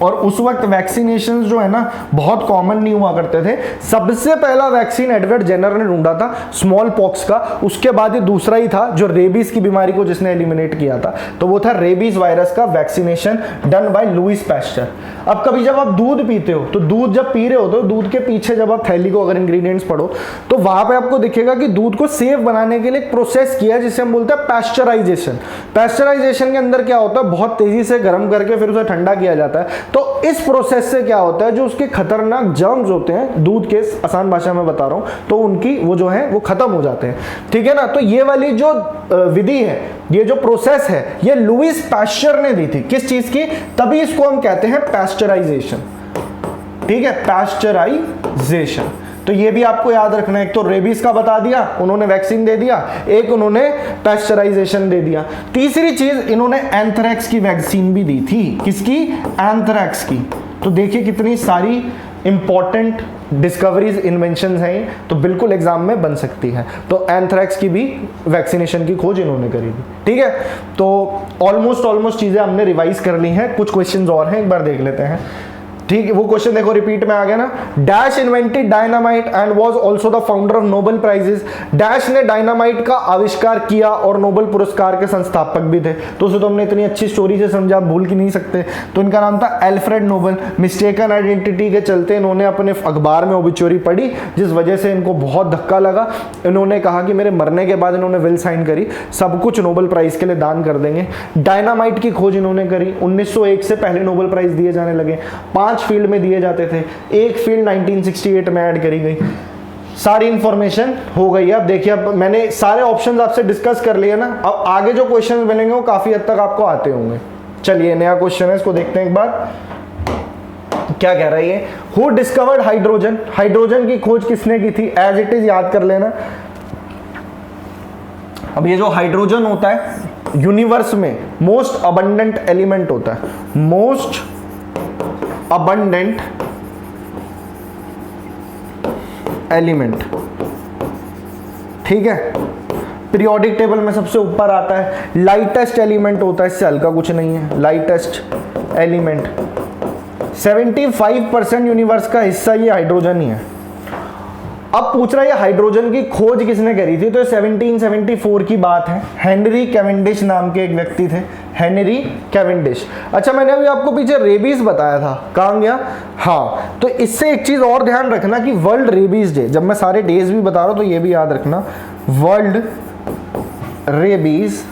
और उस वक्त वैक्सीनेशन जो है ना बहुत कॉमन नहीं हुआ करते थे। सबसे पहला वैक्सीन एडवर्ड जेनर ने ढूंढा था स्मॉल पॉक्स का, उसके बाद ये दूसरा ही था जो रेबीज की बीमारी को जिसने एलिमिनेट किया था, तो वो था रेबीज वायरस का vaccination done by Louis Pasteur. अब कभी जब आप दूध पीते हो तो दूध जब पी रहे हो तो दूध के पीछे जब आप थैली को अगर इंग्रेडिएंट्स पढ़ो तो वहां पे आपको दिखेगा कि दूध को सेफ बनाने के लिए एक प्रोसेस किया है जिसे हम बोलते हैं पैस्चराइजेशन। पैस्चराइजेशन के अंदर क्या होता है, बहुत तेजी से गर्म करके फिर उसे ठंडा किया जाता है तो इस प्रोसेस से क्या होता है, जो उसके खतरनाक जर्म्स होते हैं, दूध के, आसान भाषा में बता रहा हूं, तो उनकी वो जो है वो खत्म हो जाते हैं, ठीक है ना। तो ये वाली जो विधि है, ये जो प्रोसेस है, ये लुईस पाश्चर ने दी थी। किस चीज की? तभी इसको हम कहते हैं पाश्चराइजेशन, ठीक है, पाश्चराइजेशन। तो ये भी आपको याद रखना है, एक तो रेबीज का बता दिया, उन्होंने वैक्सीन दे दिया, एक उन्होंने पाश्चराइजेशन दे दिया। तीसरी चीज, इन्होंने एंथ्रेक्स की वैक्सीन भी दी थी। किसकी? एंथ्रेक्स की। तो देखिए कितनी सारी इंपॉर्टेंट डिस्कवरीज, इन्वेंशंस हैं, तो बिल्कुल एग्जाम में बन सकती है। तो एंथ्रेक्स की भी वैक्सीनेशन की खोज इन्होंने करी थी, ठीक है। तो ऑलमोस्ट चीजें हमने रिवाइज कर ली हैं, कुछ क्वेश्चंस और हैं, एक बार देख लेते हैं, ठीक है। वो क्वेश्चन देखो रिपीट में आ गया ना, dash invented dynamite and was also the founder of Nobel prizes. Dash ने डायनामाइट का आविष्कार किया और नोबेल पुरस्कार के संस्थापक भी थे। तो उसे तो हमने इतनी अच्छी स्टोरी से समझा, आप भूल की नहीं सकते। तो इनका नाम था एल्फ्रेड नोबेल। मिस्टेकन आइडेंटिटी के चलते इन्होंने अपने अखबार में ओबिचुरी पढ़ी, जिस वजह से इनको बहुत धक्का लगा। इन्होंने कहा कि मेरे मरने के बाद, इन्होंने विल साइन करी, सब कुछ नोबेल प्राइज के लिए दान कर देंगे। डायनामाइट की खोज इन्होंने करी। 1901 से पहले नोबेल प्राइज दिए जाने लगे, 5 फील्ड में दिए जाते थे, एक फील्ड 1968 में ऐड करी गई। सारी इंफॉर्मेशन हो गई है। अब देखिए, अब मैंने सारे ऑप्शंस आपसे डिस्कस कर लिए ना, अब आगे जो क्वेश्चन मिलेंगे वो काफी हद तक आपको आते होंगे। चलिए नया क्वेश्चन है, इसको देखते हैं एक बार, क्या कह रहा है ये। Who discovered hydrogen? हाइड्रोजन की खोज किसने की थी? एज इट इज याद कर लेना। अब ये जो हाइड्रोजन होता है यूनिवर्स में मोस्ट अबंडेंट एलिमेंट होता है, मोस्ट अबंडेंट एलिमेंट, ठीक है। पीरियोडिक टेबल में सबसे ऊपर आता है। लाइटेस्ट एलिमेंट होता है, इससे हल्का कुछ नहीं है, लाइटेस्ट एलिमेंट। 75% यूनिवर्स का हिस्सा ये हाइड्रोजन ही है। अब पूछ रहा है हाइड्रोजन की खोज किसने करी थी? तो 1774 की बात है। हेनरी कैवेंडिश नाम के एक व्यक्ति थे, हेनरी कैवेंडिश। अच्छा, मैंने अभी आपको पीछे रेबीज बताया था, कहाँ गया? हाँ, तो इससे एक चीज और ध्यान रखना कि वर्ल्ड रेबीज डे, जब मैं सारे डेज भी बता रहा हूं तो ये भी याद रखना, वर्ल्ड रेबीज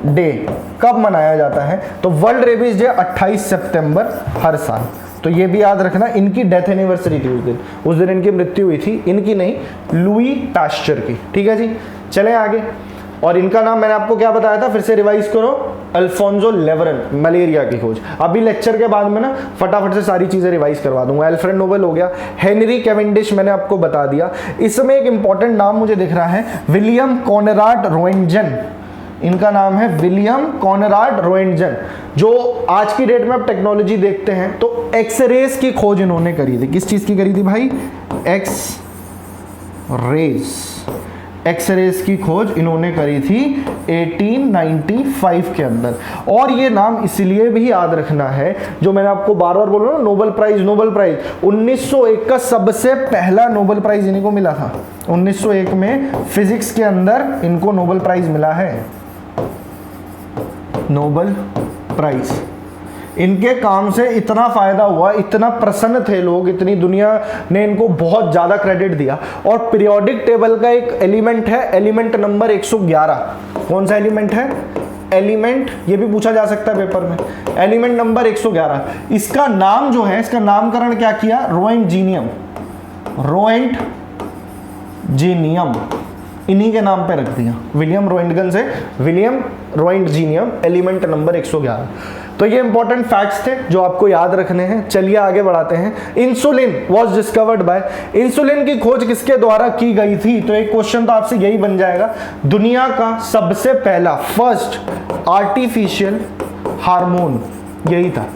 डे कब मनाया जाता है? तो वर्ल्ड रेबीज डे 28 सितंबर हर साल। तो ये भी याद रखना, इनकी डेथ एनिवर्सरी थी उस दिन इनकी मृत्यु हुई थी, इनकी नहीं, लुई पाश्चर की, ठीक है जी। चलें आगे। और इनका नाम मैंने आपको क्या बताया था, फिर से रिवाइज करो, अल्फोंसो लेवरन, मलेरिया की खोज। अभी लेक्चर के बाद में ना फटाफट से सारी चीजें रिवाइज करवा दूंगा। अल्फ्रेड नोबेल हो गया, हेनरी कैवेंडिश मैंने आपको बता दिया। इसमें एक इंपॉर्टेंट नाम मुझे दिख रहा है, विलियम कॉनराड रोएंटजन। इनका नाम है विलियम कॉनराड रोएंटजन, जो आज की डेट में आप टेक्नोलॉजी देखते हैं तो एक्सरेज की खोज इन्होंने करी थी। किस चीज की करी थी भाई? एक्सरेज की खोज इन्होंने करी थी 1895 के अंदर। और ये नाम इसलिए भी याद रखना है, जो मैंने आपको बार बार बोल रहा हूं, नोबेल प्राइज 1901 का सबसे पहला नोबेल प्राइज इन्हीं को मिला था। 1901 में फिजिक्स के अंदर इनको नोबेल प्राइज मिला है, नोबेल प्राइज। इनके काम से इतना फायदा हुआ, इतना प्रसन्न थे लोग, इतनी दुनिया ने इनको बहुत ज्यादा क्रेडिट दिया। और पीरियोडिक टेबल का एक एलिमेंट है, एलिमेंट नंबर 111। कौन सा एलिमेंट है? एलिमेंट, ये भी पूछा जा सकता है पेपर में, एलिमेंट नंबर 111। इसका नाम जो है, इसका नामकरण क्या किया? रोएंटजीनियम, रोएंटजीनियम, इन्हीं के नाम पे रख दिया, विलियम रोएंटगन से विलियम रोएंटजीनियम, एलिमेंट नंबर 111। तो ये इंपॉर्टेंट फैक्ट्स थे जो आपको याद रखने हैं। चलिए आगे बढ़ाते हैं। Insulin was discovered by, insulin की खोज किसके द्वारा की गई थी? तो एक क्वेश्चन तो आपसे यही बन जाएगा, दुनिया का सबसे पहला फर्स्ट आर्टिफिशियल हार्मोन यही था,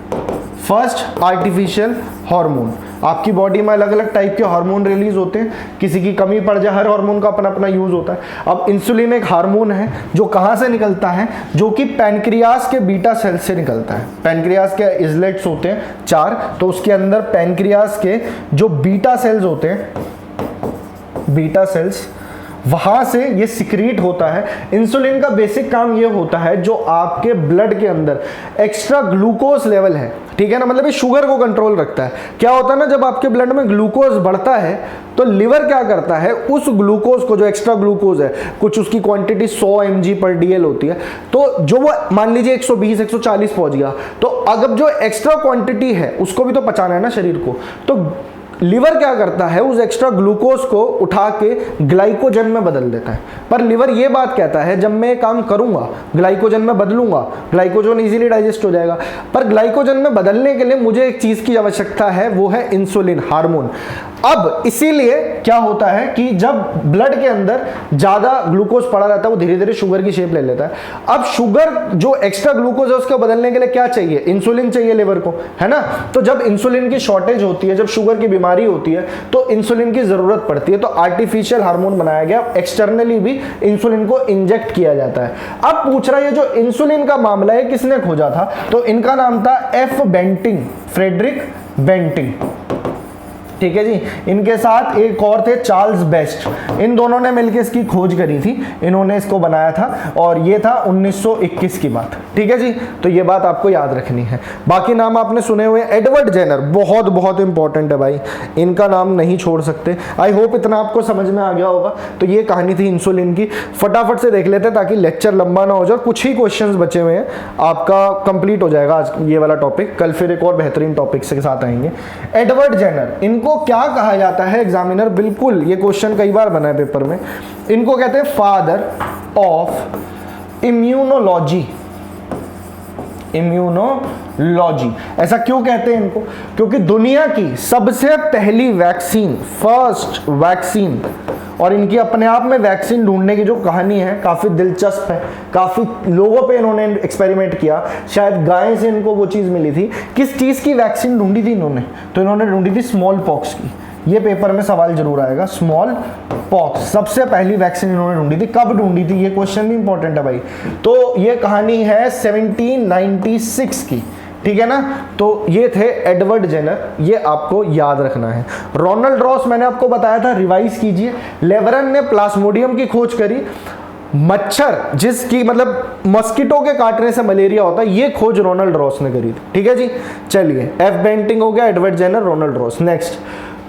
फर्स्ट आर्टिफिशियल हार्मोन। आपकी बॉडी में अलग अलग टाइप के हार्मोन रिलीज होते हैं, किसी की कमी पड़ जाए, हर हार्मोन का अपना अपना यूज होता है। अब इंसुलिन एक हार्मोन है जो कहां से निकलता है? जो कि पैनक्रियास के बीटा सेल से निकलता है। पैनक्रियास के इजलेट्स होते हैं 4, तो उसके अंदर पैनक्रियास के जो बीटा सेल्स होते हैं, बीटा सेल्स, वहां से ये सिक्रीट होता है। इंसुलिन का बेसिक काम ये होता है, जो आपके ब्लड के अंदर एक्स्ट्रा ग्लूकोज लेवल है, ठीक है ना, मतलब ये शुगर को कंट्रोल रखता है। क्या होता है ना, जब आपके ब्लड में ग्लूकोज बढ़ता है तो लिवर क्या करता है, उस ग्लूकोज को, जो एक्स्ट्रा ग्लूकोज है, कुछ उसकी क्वांटिटी 100 mg/dl होती है, तो जो वो मान लीजिए 120-140 पहुंच गया, तो अगर जो एक्स्ट्रा क्वांटिटी है उसको भी तो पचाना है ना शरीर को, तो लिवर क्या करता है, उस एक्स्ट्रा ग्लूकोज को उठा के ग्लाइकोजन में बदल देता है। पर लिवर ये बात कहता है, जब मैं काम करूंगा ग्लाइकोजन में बदलूंगा, ग्लाइकोजन इजीली डाइजेस्ट हो जाएगा, पर ग्लाइकोजन में बदलने के लिए मुझे एक चीज की आवश्यकता है, वो है इंसुलिन हार्मोन। अब इसीलिए क्या होता है कि जब ब्लड के अंदर ज्यादा ग्लूकोज पड़ा रहता है, वो धीरे धीरे शुगर की शेप ले लेता है। अब शुगर जो एक्स्ट्रा ग्लूकोज है उसको बदलने के लिए क्या चाहिए, इंसुलिन चाहिए लिवर को, है ना। तो जब इंसुलिन की शॉर्टेज होती है, जब शुगर की बीमारी होती है, तो इंसुलिन की जरूरत पड़ती है, तो आर्टिफिशियल हार्मोन बनाया गया, एक्सटर्नली भी इंसुलिन को इंजेक्ट किया जाता है। अब पूछ रहा है, ये जो इंसुलिन का मामला है किसने खोजा था, तो इनका नाम था एफ बेंटिंग, फ्रेडरिक बेंटिंग, ठीक है जी। इनके साथ एक और थे चार्ल्स बेस्ट, इन दोनों ने मिलकर इसकी खोज करी थी, इन्होंने इसको बनाया था, और ये था 1921 की बात, ठीक है जी। तो ये बात आपको याद रखनी है। बाकी नाम आपने सुने हुए, एडवर्ड जेनर बहुत बहुत इंपॉर्टेंट है भाई, इनका नाम नहीं छोड़ सकते। आई होप इतना आपको समझ में आ गया होगा। तो ये कहानी थी इंसुलिन की, फटाफट से देख लेते ताकि लेक्चर लंबा ना हो जाए, कुछ ही क्वेश्चंस बचे हुए हैं, आपका कंप्लीट हो जाएगा आज ये वाला टॉपिक। कल फिर एक और बेहतरीन टॉपिक के साथ आएंगे। एडवर्ड जेनर, इनको क्या कहा जाता है, एग्जामिनर बिल्कुल ये क्वेश्चन कई बार बना है पेपर में, इनको कहते हैं फादर ऑफ इम्यूनोलॉजी। इम्यूनोलॉजी ऐसा क्यों कहते हैं इनको, क्योंकि दुनिया की सबसे पहली वैक्सीन, फर्स्ट वैक्सीन, और इनकी अपने आप में वैक्सीन ढूंढने की जो कहानी है काफ़ी दिलचस्प है, काफ़ी लोगों पे इन्होंने एक्सपेरिमेंट किया, शायद गाय से इनको वो चीज़ मिली थी। किस चीज़ की वैक्सीन ढूंढी थी इन्होंने, तो इन्होंने ढूंढी थी स्मॉल पॉक्स की। ये पेपर में सवाल जरूर आएगा, स्मॉल पॉक्स सबसे पहली वैक्सीन इन्होंने ढूंढी थी, कब ढूंढी थी, ये क्वेश्चन भी इंपॉर्टेंट है भाई। तो ये कहानी है 1796 की, ठीक है ना। तो ये थे एडवर्ड जेनर, ये आपको याद रखना है। रोनाल्ड रॉस मैंने आपको बताया था, रिवाइज कीजिए। लेवरन ने प्लाज्मोडियम की खोज करी, मच्छर जिसकी मतलब मस्कीटो के काटने से मलेरिया होता है, ये खोज रोनाल्ड रॉस ने करी थी, ठीक है जी। चलिए, एफ बेंटिंग हो गया, Edward Jenner, Ronald Ross. Next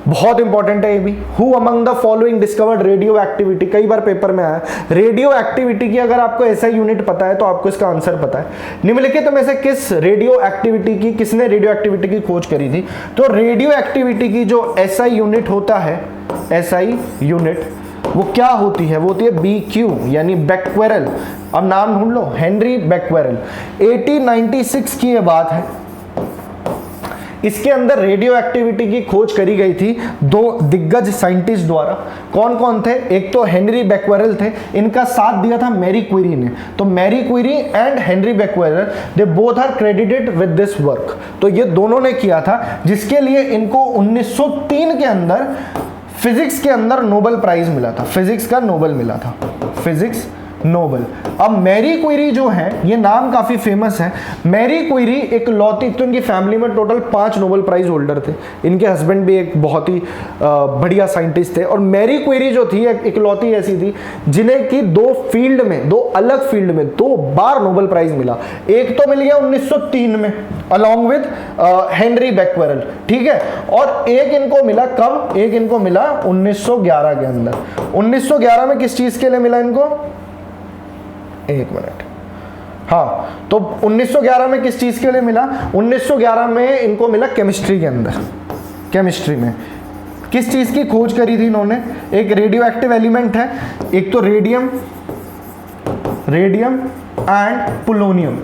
बहुत इंपॉर्टेंट है ये भी, who among the following discovered radioactivity, कई बार पेपर में आया। रेडियो एक्टिविटी की अगर आपको ऐसा यूनिट पता है तो आपको इसका आंसर पता है। निम्नलिखित में से किस रेडियो एक्टिविटी की, किसने रेडियो एक्टिविटी की खोज करी थी, तो रेडियो एक्टिविटी की जो एसआई यूनिट होता है, एसआई यूनिट वो क्या होती है, वो होती है BQ यानी बैक्वेरल। अब नाम ढूंढ लो, हेनरी बैक्वेरल। 1896 की ये बात है, इसके अंदर रेडियो एक्टिविटी की खोज करी गई थी दो दिग्गज साइंटिस्ट द्वारा। कौन कौन थे, एक तो हेनरी बैक्वेरल थे, इनका साथ दिया था मैरी क्यूरी ने। तो Marie Curie and Henri Becquerel, they both are credited with this work. तो ये दोनों ने किया था, जिसके लिए इनको 1903 के अंदर फिजिक्स के अंदर नोबेल प्राइज मिला था, फिजिक्स का नोबेल मिला था, फिजिक्स नोबेल। अब मैरी क्यूरी जो है, ये नाम काफी फेमस है। मैरी क्यूरी एक लौती, तो इनकी फैमिली में टोटल 5 नोबेल प्राइज होल्डर थे। इनके हस्बैंड भी एक बहुत ही बढ़िया साइंटिस्ट थे, और मैरी क्यूरी जो थी एक लौती ऐसी थी जिन्हें कि दो अलग फील्ड में 2 बार नोबेल प्राइज मिला। एक तो मिल गया 1903 में अलॉन्ग विद हेनरी बैक्वेरल, ठीक है, और एक इनको मिला कब, एक इनको मिला 1911 के अंदर। 1911 में किस चीज के लिए मिला इनको, एक मिनट, हाँ, तो 1911 में किस चीज के लिए मिला, 1911 में इनको मिला केमिस्ट्री के अंदर। केमिस्ट्री में किस चीज की खोज करी थी इन्होंने, एक रेडियो एक्टिव एलिमेंट है, एक तो रेडियम एंड पोलोनियम,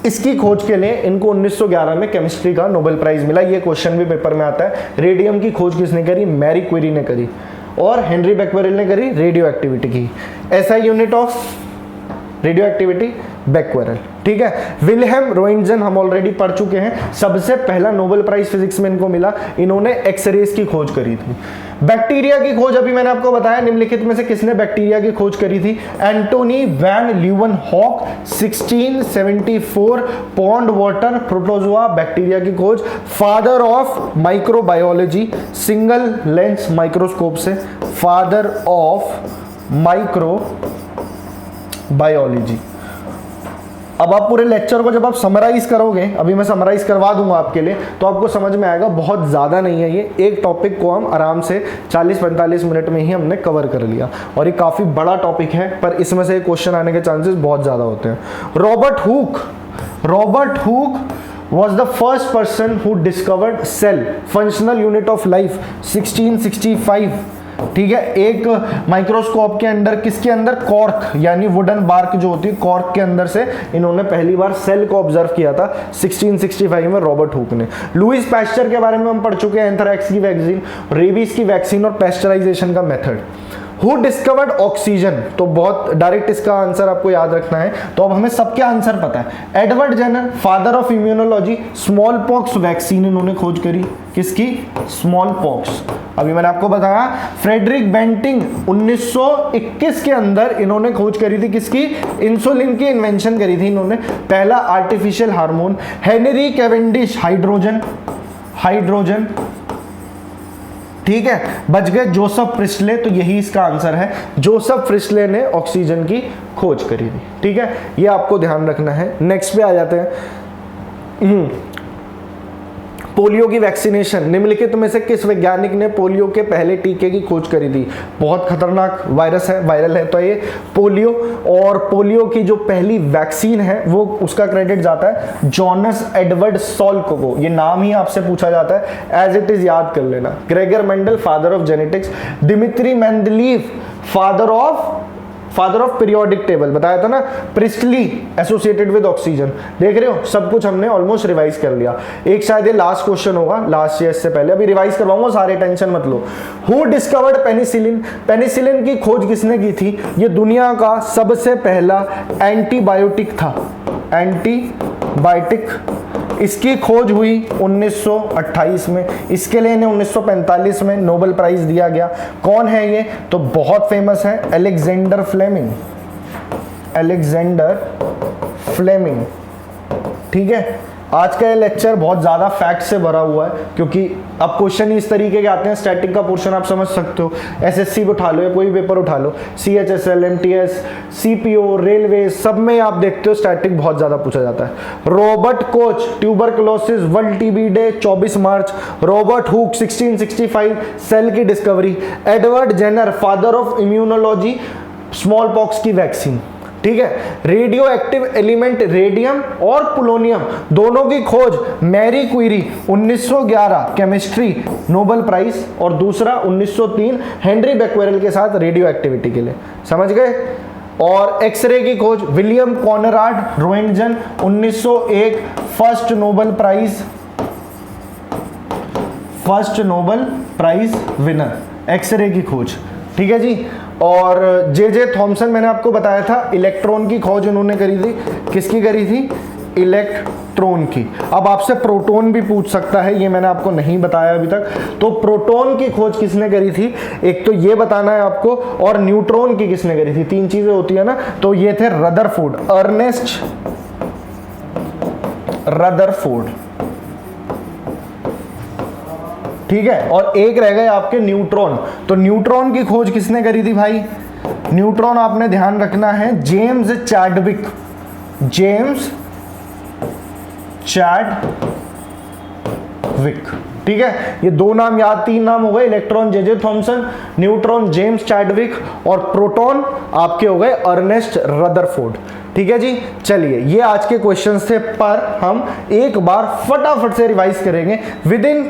इसकी खोज के लिए इनको 1911 में केमिस्ट्री का नोबेल प्राइज मिला। ये क्वेश्चन भी पेपर में आता है। रेडियम की खोज किसने करी, मैरी क्यूरी ने करी, और हेनरी बैक्वेरल ने करी रेडियो एक्टिविटी की। ऐसा यूनिट ऑफ रेडियो एक्टिविटी बेक्वेरेल। ठीक है, विल्हेम रोएंटजेन हम ऑलरेडी पढ़ चुके हैं, सबसे पहला नोबेल प्राइज फिजिक्स में इनको मिला, इन्होंने एक्सरेज की खोज करी थी। बैक्टीरिया की खोज अभी मैंने आपको बताया, निम्नलिखित में से किसने बैक्टीरिया की खोज करी थी? Antonie van Leeuwenhoek 1674, pond water protozoa bacteria की खोज, father of microbiology single lens microscope से, फादर ऑफ माइक्रोबायोलॉजी। अब आप पूरे लेक्चर को जब आप समराइज करोगे, अभी मैं समराइज करवा दूंगा आपके लिए, तो आपको समझ में आएगा बहुत ज़्यादा नहीं है ये, एक टॉपिक को हम आराम से 40-45 मिनट में ही हमने कवर कर लिया, और ये काफ़ी बड़ा टॉपिक है, पर इसमें से क्वेश्चन आने के चांसेस बहुत ज़्यादा होते हैं। Robert Hooke was the first person who discovered cell, functional unit of life, 1665। ठीक है, एक माइक्रोस्कोप के अंदर, किसके अंदर? कॉर्क यानी वुडन बार्क जो होती है, कॉर्क के अंदर से इन्होंने पहली बार सेल को ऑब्जर्व किया था 1665 में रॉबर्ट हुक ने। लुईस पैस्चर के बारे में हम पढ़ चुके हैं, एंथ्रैक्स की वैक्सीन, रेबीज की वैक्सीन और पेस्चराइजेशन का मेथड। हु डिस्कवर्ड ऑक्सीजन, तो बहुत डायरेक्ट इसका आंसर आपको याद रखना है, तो अब हमें सबके आंसर पता है। Edward Jenner, father of immunology, smallpox vaccine इन्होंने खोज करी, किसकी? Smallpox. अभी मैंने आपको बताया फ्रेडरिक बेंटिंग 1921 के अंदर इन्होंने खोज करी थी, किसकी? इंसुलिन की इन्वेंशन करी थी इन्होंने, पहला artificial hormone. Henry Cavendish, hydrogen. ठीक है, बच गए जोसेफ प्रिस्टले, तो यही इसका आंसर है, जोसेफ प्रिस्टले ने ऑक्सीजन की खोज करी थी। ठीक है, ये आपको ध्यान रखना है। नेक्स्ट पे आ जाते हैं, पोलियो की वैक्सीनेशन, निम्नलिखित में से किस वैज्ञानिक ने पोलियो के पहले टीके की खोज करी थी? बहुत खतरनाक वायरस है, वायरल है तो ये पोलियो, और पोलियो की जो पहली वैक्सीन है वो उसका क्रेडिट जाता है जॉनस एडवर्ड सॉल्क को। ये नाम ही आपसे पूछा जाता है, एज इट इज याद कर लेना। Gregor Mendel, father of genetics. Dmitry Mendeleev, father of periodic table, बताया था ना। Priestly associated with oxygen. देख रहे हो, सब कुछ हमने ऑलमोस्ट रिवाइज कर लिया। एक शायद ये लास्ट क्वेश्चन होगा, लास्ट या इससे पहले, अभी रिवाइज करवाऊंगा सारे, टेंशन मत लो। हु डिस्कवर्ड पेनिसिलिन, पेनिसिलिन की खोज किसने की थी? ये दुनिया का सबसे पहला एंटीबायोटिक था, एंटीबायोटिक। इसकी खोज हुई 1928 में, इसके लिए इन्हें 1945 में नोबेल प्राइज दिया गया। कौन है ये? तो बहुत फेमस है, अलेक्जेंडर फ्लेमिंग। ठीक है, आज का ये लेक्चर बहुत ज़्यादा फैक्ट से भरा हुआ है, क्योंकि अब क्वेश्चन इस तरीके के आते हैं। स्टैटिक का पोर्शन आप समझ सकते हो, एसएससी उठा लो या कोई पेपर उठा लो, सीएचएसएल, एमटीएस, सीपीओ, रेलवे, सब में आप देखते हो स्टैटिक बहुत ज़्यादा पूछा जाता है। Robert Koch, tuberculosis, world TB day 24 March. Robert Hooke 1665, cell की discovery. Edward Jenner, father of immunology, smallpox की वैक्सीन। ठीक है, रेडियो एक्टिव एलिमेंट रेडियम और पोलोनियम दोनों की खोज Marie Curie 1911 chemistry Nobel prize, और दूसरा 1903 हेनरी बेक्वेरेल के साथ रेडियो एक्टिविटी के लिए। समझ गए? और एक्सरे की खोज William Conrad Roentgen 1901 first Nobel prize winner, X ray की खोज। ठीक है जी। और जे थॉमसन, मैंने आपको बताया था इलेक्ट्रॉन की खोज उन्होंने करी थी, किसकी करी थी? इलेक्ट्रॉन की। अब आपसे प्रोटॉन भी पूछ सकता है, ये मैंने आपको नहीं बताया अभी तक। तो प्रोटॉन की खोज किसने करी थी? एक तो ये बताना है आपको, और न्यूट्रॉन की किसने करी थी? तीन चीजें होती है ना, तो ये थे रदरफोर्ड, अर्नेस्ट रदरफोर्ड। ठीक है, और एक रह गए आपके न्यूट्रॉन। तो न्यूट्रॉन की खोज किसने करी थी भाई? न्यूट्रॉन आपने ध्यान रखना है, जेम्स चैडविक, ठीक है, ये दो नाम याद, तीन नाम हो गए, electron J Thomson, neutron James Chadwick, और प्रोटॉन आपके हो गए अर्नेस्ट रदरफोर्ड। ठीक है जी। चलिए, ये आज के क्वेश्चंस थे, पर हम एक बार फटाफट से रिवाइज करेंगे विद इन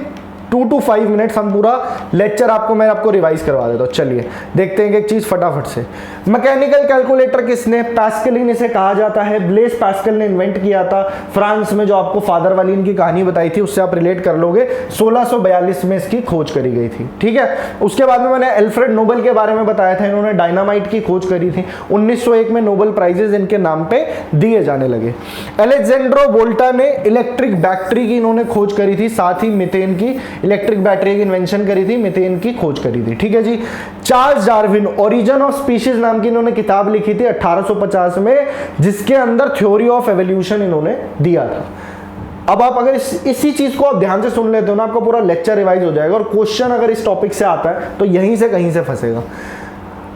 2 to 5 मिनट्स हम पूरा लेक्चर मैं आपको रिवाइज करवा देता हूँ। चलिए देखते हैं एक चीज फटाफट से। मैकेनिकल कैलकुलेटर किसने? पैस्कलिन इसे कहा जाता है। ब्लेस पैस्कल ने इन्वेंट किया था फ्रांस में, जो आपको फादर वाली इनकी कहानी बताई थी उससे आप रिलेट कर लोगे। 1642 में इसकी खोज करी गई थी, ठीक है। उसके बाद में मैंने एल्फ्रेड नोबल के बारे में बताया था, इन्होंने डायनामाइट की खोज करी थी। 1901 में नोबेल प्राइजेस इनके नाम पे दिए जाने लगे। अलेक्जेंड्रो वोल्टा ने इलेक्ट्रिक बैटरी की इन्होंने खोज करी थी, साथ ही मीथेन की इलेक्ट्रिक बैटरी की इन्वेंशन करी थी, मीथेन की खोज करी थी, ठीक है जी। Charles Darwin Origin of Species नाम की इन्होंने किताब लिखी थी 1850 में, जिसके अंदर थ्योरी ऑफ एवोल्यूशन इन्होंने दिया था। अब आप अगर इसी चीज को आप ध्यान से सुन लेते हो ना, आपका पूरा लेक्चर रिवाइज हो जाएगा और क्वेश्चन अगर इस टॉपिक से आता है तो यहीं से कहीं से फंसेगा।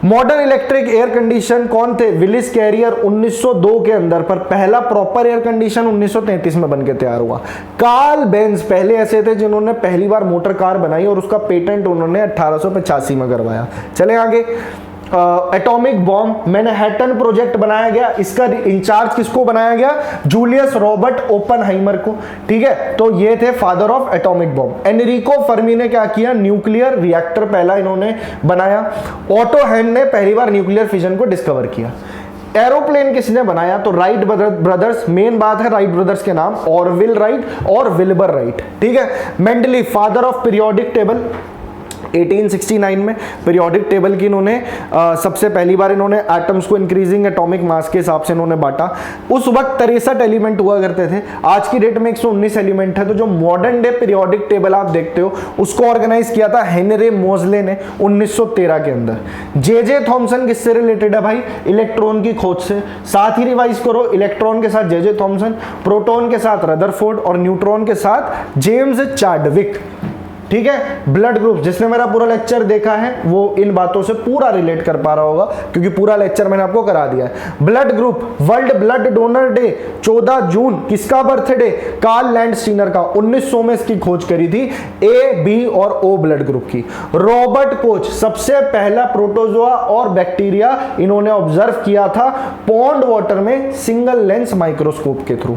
मॉडर्न इलेक्ट्रिक एयर कंडीशन कौन थे? विलिस कैरियर 1902 के अंदर, पर पहला प्रॉपर एयर कंडीशन 1933 में बनके तैयार हुआ। कार्ल बेंज पहले ऐसे थे जिन्होंने पहली बार मोटर कार बनाई और उसका पेटेंट उन्होंने 1885 में करवाया। चले आगे। एटॉमिक बॉम्ब मैनहट्टन प्रोजेक्ट बनाया गया, इसका इंचार्ज किसको बनाया गया? जूलियस रॉबर्ट ओपनहाइमर को, ठीक है। तो ये थे father of atomic bomb. Enrico Fermi ने क्या किया? न्यूक्लियर रिएक्टर पहला इन्होंने बनाया। ऑटो हैंड ने पहली बार न्यूक्लियर फिजन को डिस्कवर किया। एरोप्लेन किसने बनाया? तो राइट ब्रदर्स। मेन बात है राइट ब्रदर्स के नाम, ऑरविल राइट और विल्बर राइट, ठीक है। Mendeley father of periodic table 1869 में पीरियोडिक टेबल की इन्होंने सबसे पहली बार इन्होंने एटम्स को इंक्रीजिंग एटॉमिक मास के हिसाब से इन्होंने बांटा। उस वक्त 63 एलिमेंट हुआ करते थे, आज की डेट में 119 एलिमेंट है। तो जो मॉडर्न डे पीरियोडिक टेबल आप देखते हो उसको ऑर्गेनाइज किया था हेनरी मोजले ने 1913 के अंदर। जे थॉमसन किससे रिलेटेड है भाई? इलेक्ट्रॉन की खोज से। साथ ही रिवाइज करो, इलेक्ट्रॉन के साथ जे थॉमसन, प्रोटॉन के साथ रदरफोर्ड और न्यूट्रॉन के साथ जेम्स चैडविक, ठीक है। ब्लड ग्रुप, जिसने मेरा पूरा लेक्चर देखा है वो इन बातों से पूरा रिलेट कर पा रहा होगा क्योंकि पूरा लेक्चर मैंने आपको करा दिया है। Blood group, world blood donor day 14 जून, किसका बर्थडे? कार्ल लैंडस्टीनर का। 1900 में इसकी खोज करी थी, ए, बी और ओ ब्लड ग्रुप की। रॉबर्ट कोच सबसे पहला प्रोटोजोआ और बैक्टीरिया इन्होंने ऑब्जर्व किया था पॉन्ड वाटर में सिंगल लेंस माइक्रोस्कोप के थ्रू।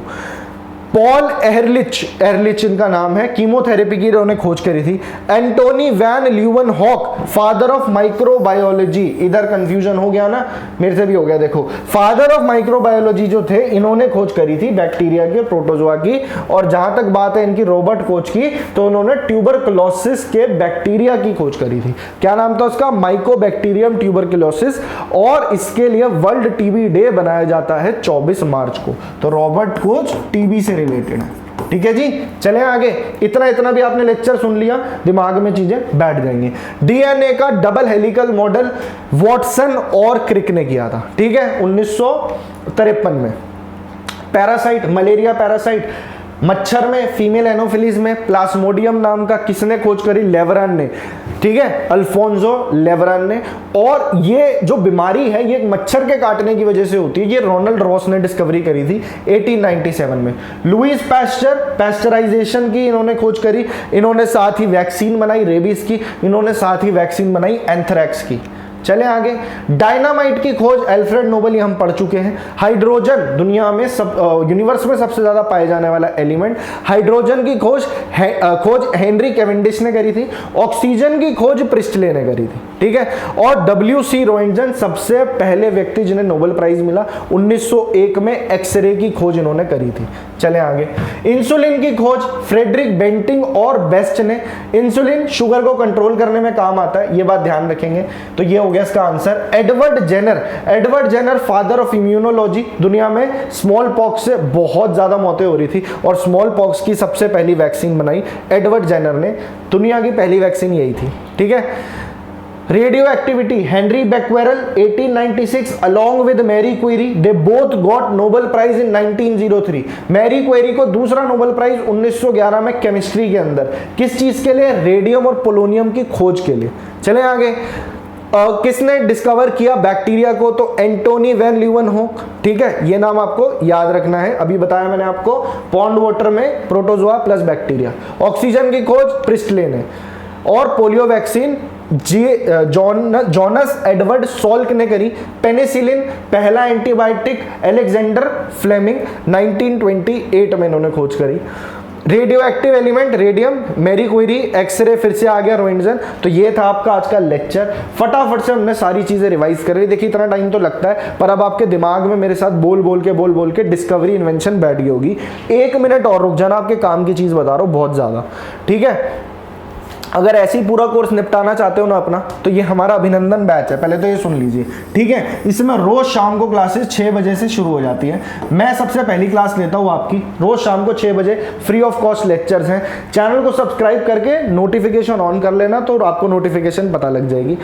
पॉल एहरलिच इनका नाम है, कीमोथेरेपी की इन्होंने खोज करी थी। Antonie van Leeuwenhoek father of microbiology, इधर कंफ्यूजन हो गया ना, मेरे से भी हो गया। देखो फादर ऑफ माइक्रोबायोलॉजी जो थे इन्होंने खोज करी थी बैक्टीरिया की, प्रोटोजोआ की। और जहां तक बात है इनकी रॉबर्ट कोच की, तो उन्होंने ट्यूबरकुलोसिस के बैक्टीरिया की खोज करी थी। क्या नाम था उसका? Mycobacterium tuberculosis. और इसके लिए वर्ल्ड टीबी डे बनाया जाता है 24 मार्च को। तो रॉबर्ट कोच टीबी से रिलेटेड है, ठीक है जी। चलें आगे। इतना भी आपने लेक्चर सुन लिया, दिमाग में चीजें बैठ जाएंगी। डीएनए का डबल हेलिकल मॉडल वॉटसन और क्रिक ने किया था, ठीक है, 1953 में। पैरासाइट, मलेरिया पैरासाइट मच्छर में, फीमेल एनोफिलीज में प्लाज्मोडियम नाम का किसने खोज करी? लेवरन ने, ठीक है, अल्फोंसो लेवरन ने। और ये जो बीमारी है ये मच्छर के काटने की वजह से होती है, ये रोनाल्ड रॉस ने डिस्कवरी करी थी 1897 में। लुईस पैस्चर पैस्चराइजेशन की इन्होंने खोज करी। इन्होंने साथ ही वैक्सीन बनाई रेबीज की, इन्होंने साथ ही वैक्सीन बनाई एंथ्रैक्स की। चले आगे। डायनामाइट की खोज एल्फ्रेड नोबल, ये हम पढ़ चुके हैं। हाइड्रोजन दुनिया में यूनिवर्स में सबसे ज्यादा पाए जाने वाला एलिमेंट, हाइड्रोजन की खोज हेनरी कैवेंडिश ने करी थी। ऑक्सीजन की खोज प्रिस्टले ने करी थी, ठीक है। और डब्ल्यू.सी. रोएंटजन सबसे पहले व्यक्ति जिन्हें नोबेल प्राइज मिला 1901 में एक्सरे की खोज इन्होंने करी थी। चले आगे। इंसुलिन की खोज फ्रेडरिक बेंटिंग और बेस्ट ने। इंसुलिन शुगर को कंट्रोल करने में काम आता है, ये बात ध्यान रखेंगे। तो ये हो गया इसका answer. Edward Jenner father of immunology. दुनिया में स्मॉल पॉक्स से बहुत ज्यादा मौतें हो रही थी और स्मॉल पॉक्स की सबसे पहली वैक्सीन बनाई एडवर्ड जेनर ने। दुनिया की पहली वैक्सीन यही थी, ठीक है। Radioactivity, Henri Becquerel 1896 along with Marie Curie, they both got Nobel Prize in 1903। Marie Curie को दूसरा नोबेल प्राइज 1911 में केमिस्ट्री के अंदर, किस चीज के लिए? रेडियम और पोलोनियम की खोज के लिए। चले आगे। किसने डिस्कवर किया बैक्टीरिया को? तो एंटोनी वैन ल्यूवेनहॉक, ठीक है, ये नाम आपको याद रखना है। अभी बताया मैंने आपको, पॉन्ड वाटर में प्रोटोजोआ प्लस बैक्टीरिया। ऑक्सीजन की खोज प्रिस्टले ने। और polio vaccine Jonas Edward Salk ने करी। पेनिसिलिन पहला एंटीबायोटिक अलेक्जेंडर फ्लेमिंग 1928 में इन्होंने खोज करी। Radioactive element radium, Marie Curie, X ray, फिर से आ गया रोइंटन। तो ये था आपका आज का लेक्चर। फटाफट से हमने सारी चीजें रिवाइज कर रही। देखिए इतना टाइम तो लगता है, पर अब आपके दिमाग में मेरे साथ बोल बोल के डिस्कवरी इन्वेंशन बैठ गई होगी। 1 मिनट और रुक जाना, आपके काम की चीज बता रहा हूं बहुत ज्यादा, ठीक है। अगर ऐसे ही पूरा कोर्स निपटाना चाहते हो ना अपना, तो ये हमारा अभिनंदन बैच है, पहले तो ये सुन लीजिए, ठीक है। इसमें रोज शाम को क्लासेस 6 बजे से शुरू हो जाती है। मैं सबसे पहली क्लास लेता हूँ आपकी, रोज शाम को 6 बजे, फ्री ऑफ कॉस्ट लेक्चर्स हैं। चैनल को सब्सक्राइब करके नोटिफिकेशन ऑन कर लेना, तो आपको नोटिफिकेशन पता लग जाएगी।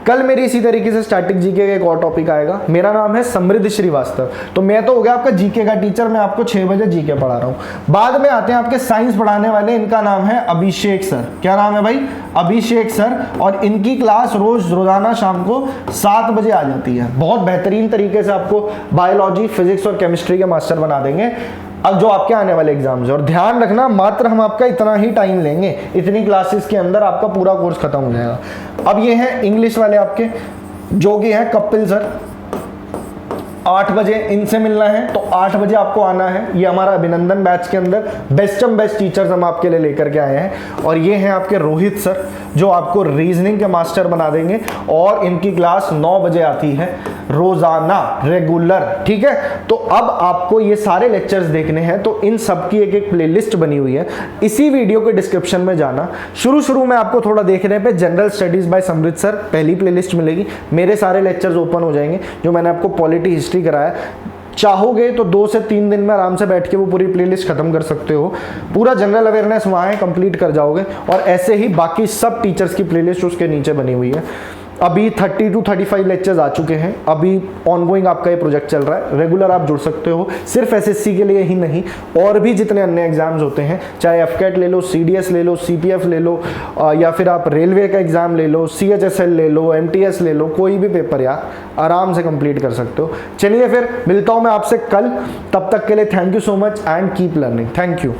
कल मेरी इसी तरीके से स्टैटिक जीके का एक और टॉपिक आएगा। मेरा नाम है समृद्ध श्रीवास्तव, तो मैं तो हो गया आपका जीके का टीचर, मैं आपको 6 बजे जीके पढ़ा रहा हूँ। बाद में आते हैं आपके साइंस पढ़ाने वाले, इनका नाम है अभिषेक सर। क्या नाम है भाई? अभिषेक सर। और इनकी क्लास रोजाना शाम को 7 बजे आ जाती है। बहुत बेहतरीन तरीके से आपको बायोलॉजी, फिजिक्स और केमिस्ट्री के मास्टर बना देंगे अब जो आपके आने वाले एग्जाम्स है। और ध्यान रखना, मात्र हम आपका इतना ही टाइम लेंगे, इतनी क्लासेस के अंदर आपका पूरा कोर्स खत्म हो जाएगा। अब ये हैं इंग्लिश वाले आपके, जो कि हैं कपिल सर। 8 बजे इनसे मिलना है, तो 8 बजे आपको आना है। ये हमारा अभिनंदन बैच के अंदर बेस्ट टीचर्स हम आपके लिए लेकर के आए हैं। और ये हैं आपके रोहित सर, जो आपको रीजनिंग के मास्टर बना देंगे। और इनकी क्लास 9 बजे आती है रोजाना, रेगुलर, ठीक है। तो अब आपको ये सारे लेक्चर्स देखने हैं, तो इन सब की एक प्लेलिस्ट बनी हुई है, इसी वीडियो के डिस्क्रिप्शन में जाना। शुरू में आपको थोड़ा देखने पे जनरल स्टडीज बाय समृद्ध सर पहली प्लेलिस्ट मिलेगी। मेरे सारे लेक्चर्स ओपन हो जाएंगे, जो मैंने आपको पॉलिटी हिस्ट्री कराया। चाहोगे तो 2 से 3 दिन में आराम से बैठ के वो पूरी प्लेलिस्ट खत्म कर सकते हो। पूरा जनरल अवेयरनेस वहाँ है, कंप्लीट कर जाओगे। और ऐसे ही बाकी सब टीचर्स की प्लेलिस्ट उसके नीचे बनी हुई है। अभी 30 to 35 लेक्चर्स आ चुके हैं। अभी ऑनगोइंग आपका ये प्रोजेक्ट चल रहा है, रेगुलर आप जुड़ सकते हो। सिर्फ एसएससी के लिए ही नहीं, और भी जितने अन्य एग्जाम्स होते हैं, चाहे एफकेट ले लो, सीडीएस ले लो, सीपीएफ ले लो, या फिर आप रेलवे का एग्जाम ले लो, सीएचएसएल ले लो, एमटीएस ले लो, कोई भी पेपर यार आराम से कंप्लीट कर सकते हो। चलिए फिर मिलता हूँ मैं आपसे कल, तब तक के लिए thank you so much and keep learning. Thank you.